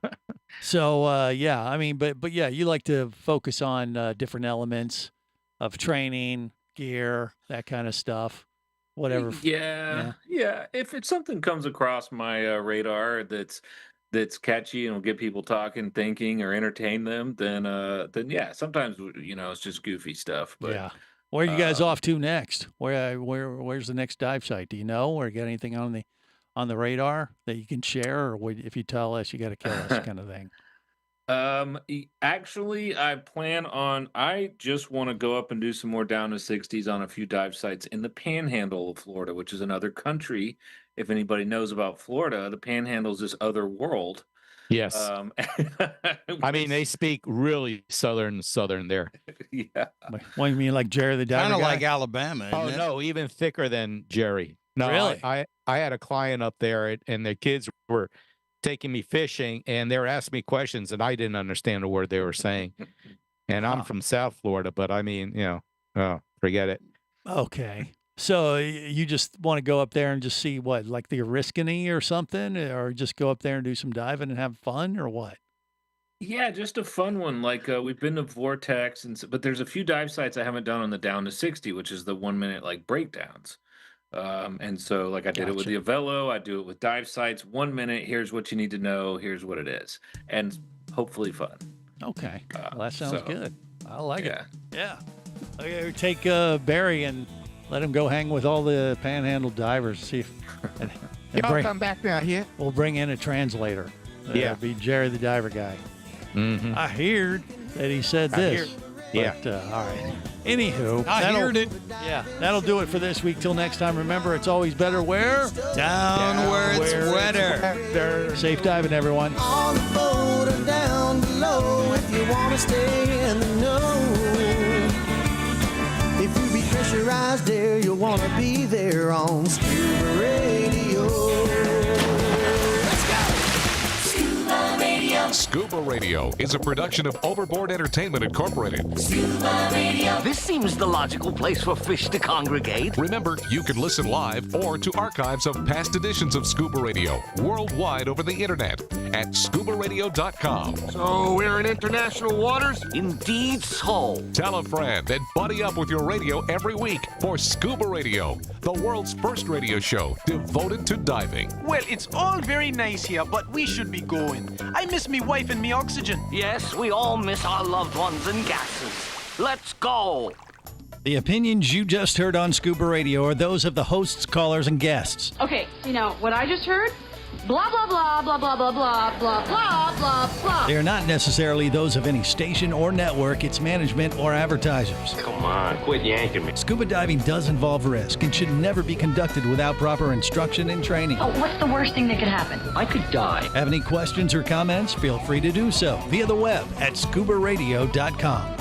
So, I mean, but yeah, you like to focus on different elements of training, gear, that kind of stuff, whatever. Yeah. If it's something comes across my radar that's catchy and will get people talking, thinking, or entertain them, then yeah, sometimes it's just goofy stuff. But yeah. Where are you guys off to next? Where's the next dive site? Do you know? Or got anything on the radar that you can share, or if you tell us, you got to kill us, kind of thing? Actually, I just want to go up and do some more down to 60s on a few dive sites in the Panhandle of Florida, which is another country. If anybody knows about Florida, the Panhandle is this other world. Yes. I mean, they speak really southern there. Yeah. What do you mean, like Jerry the Diver? Kind of like Alabama. Oh, no, even thicker than Jerry. No, Really? I had a client up there, and the kids were taking me fishing, and they were asking me questions, and I didn't understand a word they were saying. And I'm from South Florida, but I mean, forget it. Okay. So you just want to go up there and just see what, like the Oriskany or something, or just go up there and do some diving and have fun, or what? Yeah, just a fun one. Like we've been to Vortex, but there's a few dive sites I haven't done on the Down to 60, which is the 1 minute like breakdowns. And so like I did it with the Avello, I do it with dive sites. 1 minute, here's what you need to know, here's what it is, and hopefully fun. Okay, well, that sounds good. I like it. Yeah. Okay, take Barry and let him go hang with all the panhandle divers. See if Y'all come back down here. We'll bring in a translator. Yeah. It'll be Jerry the diver guy. Mm-hmm. I heard that he said this. But, all right. Anywho, I heard it. Yeah, that'll do it for this week. Till next time, remember, it's always better where? Down where it's wetter. Safe diving, everyone. On the boat or down below if you want to stay in the know. If you be pressurized there, you'll want to be there on Scuba Radio. Let's go! Scuba Radio. Scuba Radio is a production of Overboard Entertainment Incorporated. Scuba Radio. This seems the logical place for fish to congregate. Remember, you can listen live or to archives of past editions of Scuba Radio worldwide over the internet at ScubaRadio.com. So we're in international waters? Indeed so. Tell a friend and buddy up with your radio every week for Scuba Radio, the world's first radio show devoted to diving. Well, it's all very nice here, but we should be going. I miss me wife and me oxygen. Yes, we all miss our loved ones and gases. Let's go. The opinions you just heard on Scuba Radio are those of the hosts, callers, and guests. Okay, what I just heard? Blah, blah, blah, blah, blah, blah, blah, blah, blah, blah, blah. They are not necessarily those of any station or network, its management, or advertisers. Come on, quit yanking me. Scuba diving does involve risk and should never be conducted without proper instruction and training. Oh, what's the worst thing that could happen? I could die. Have any questions or comments? Feel free to do so via the web at ScubaRadio.com.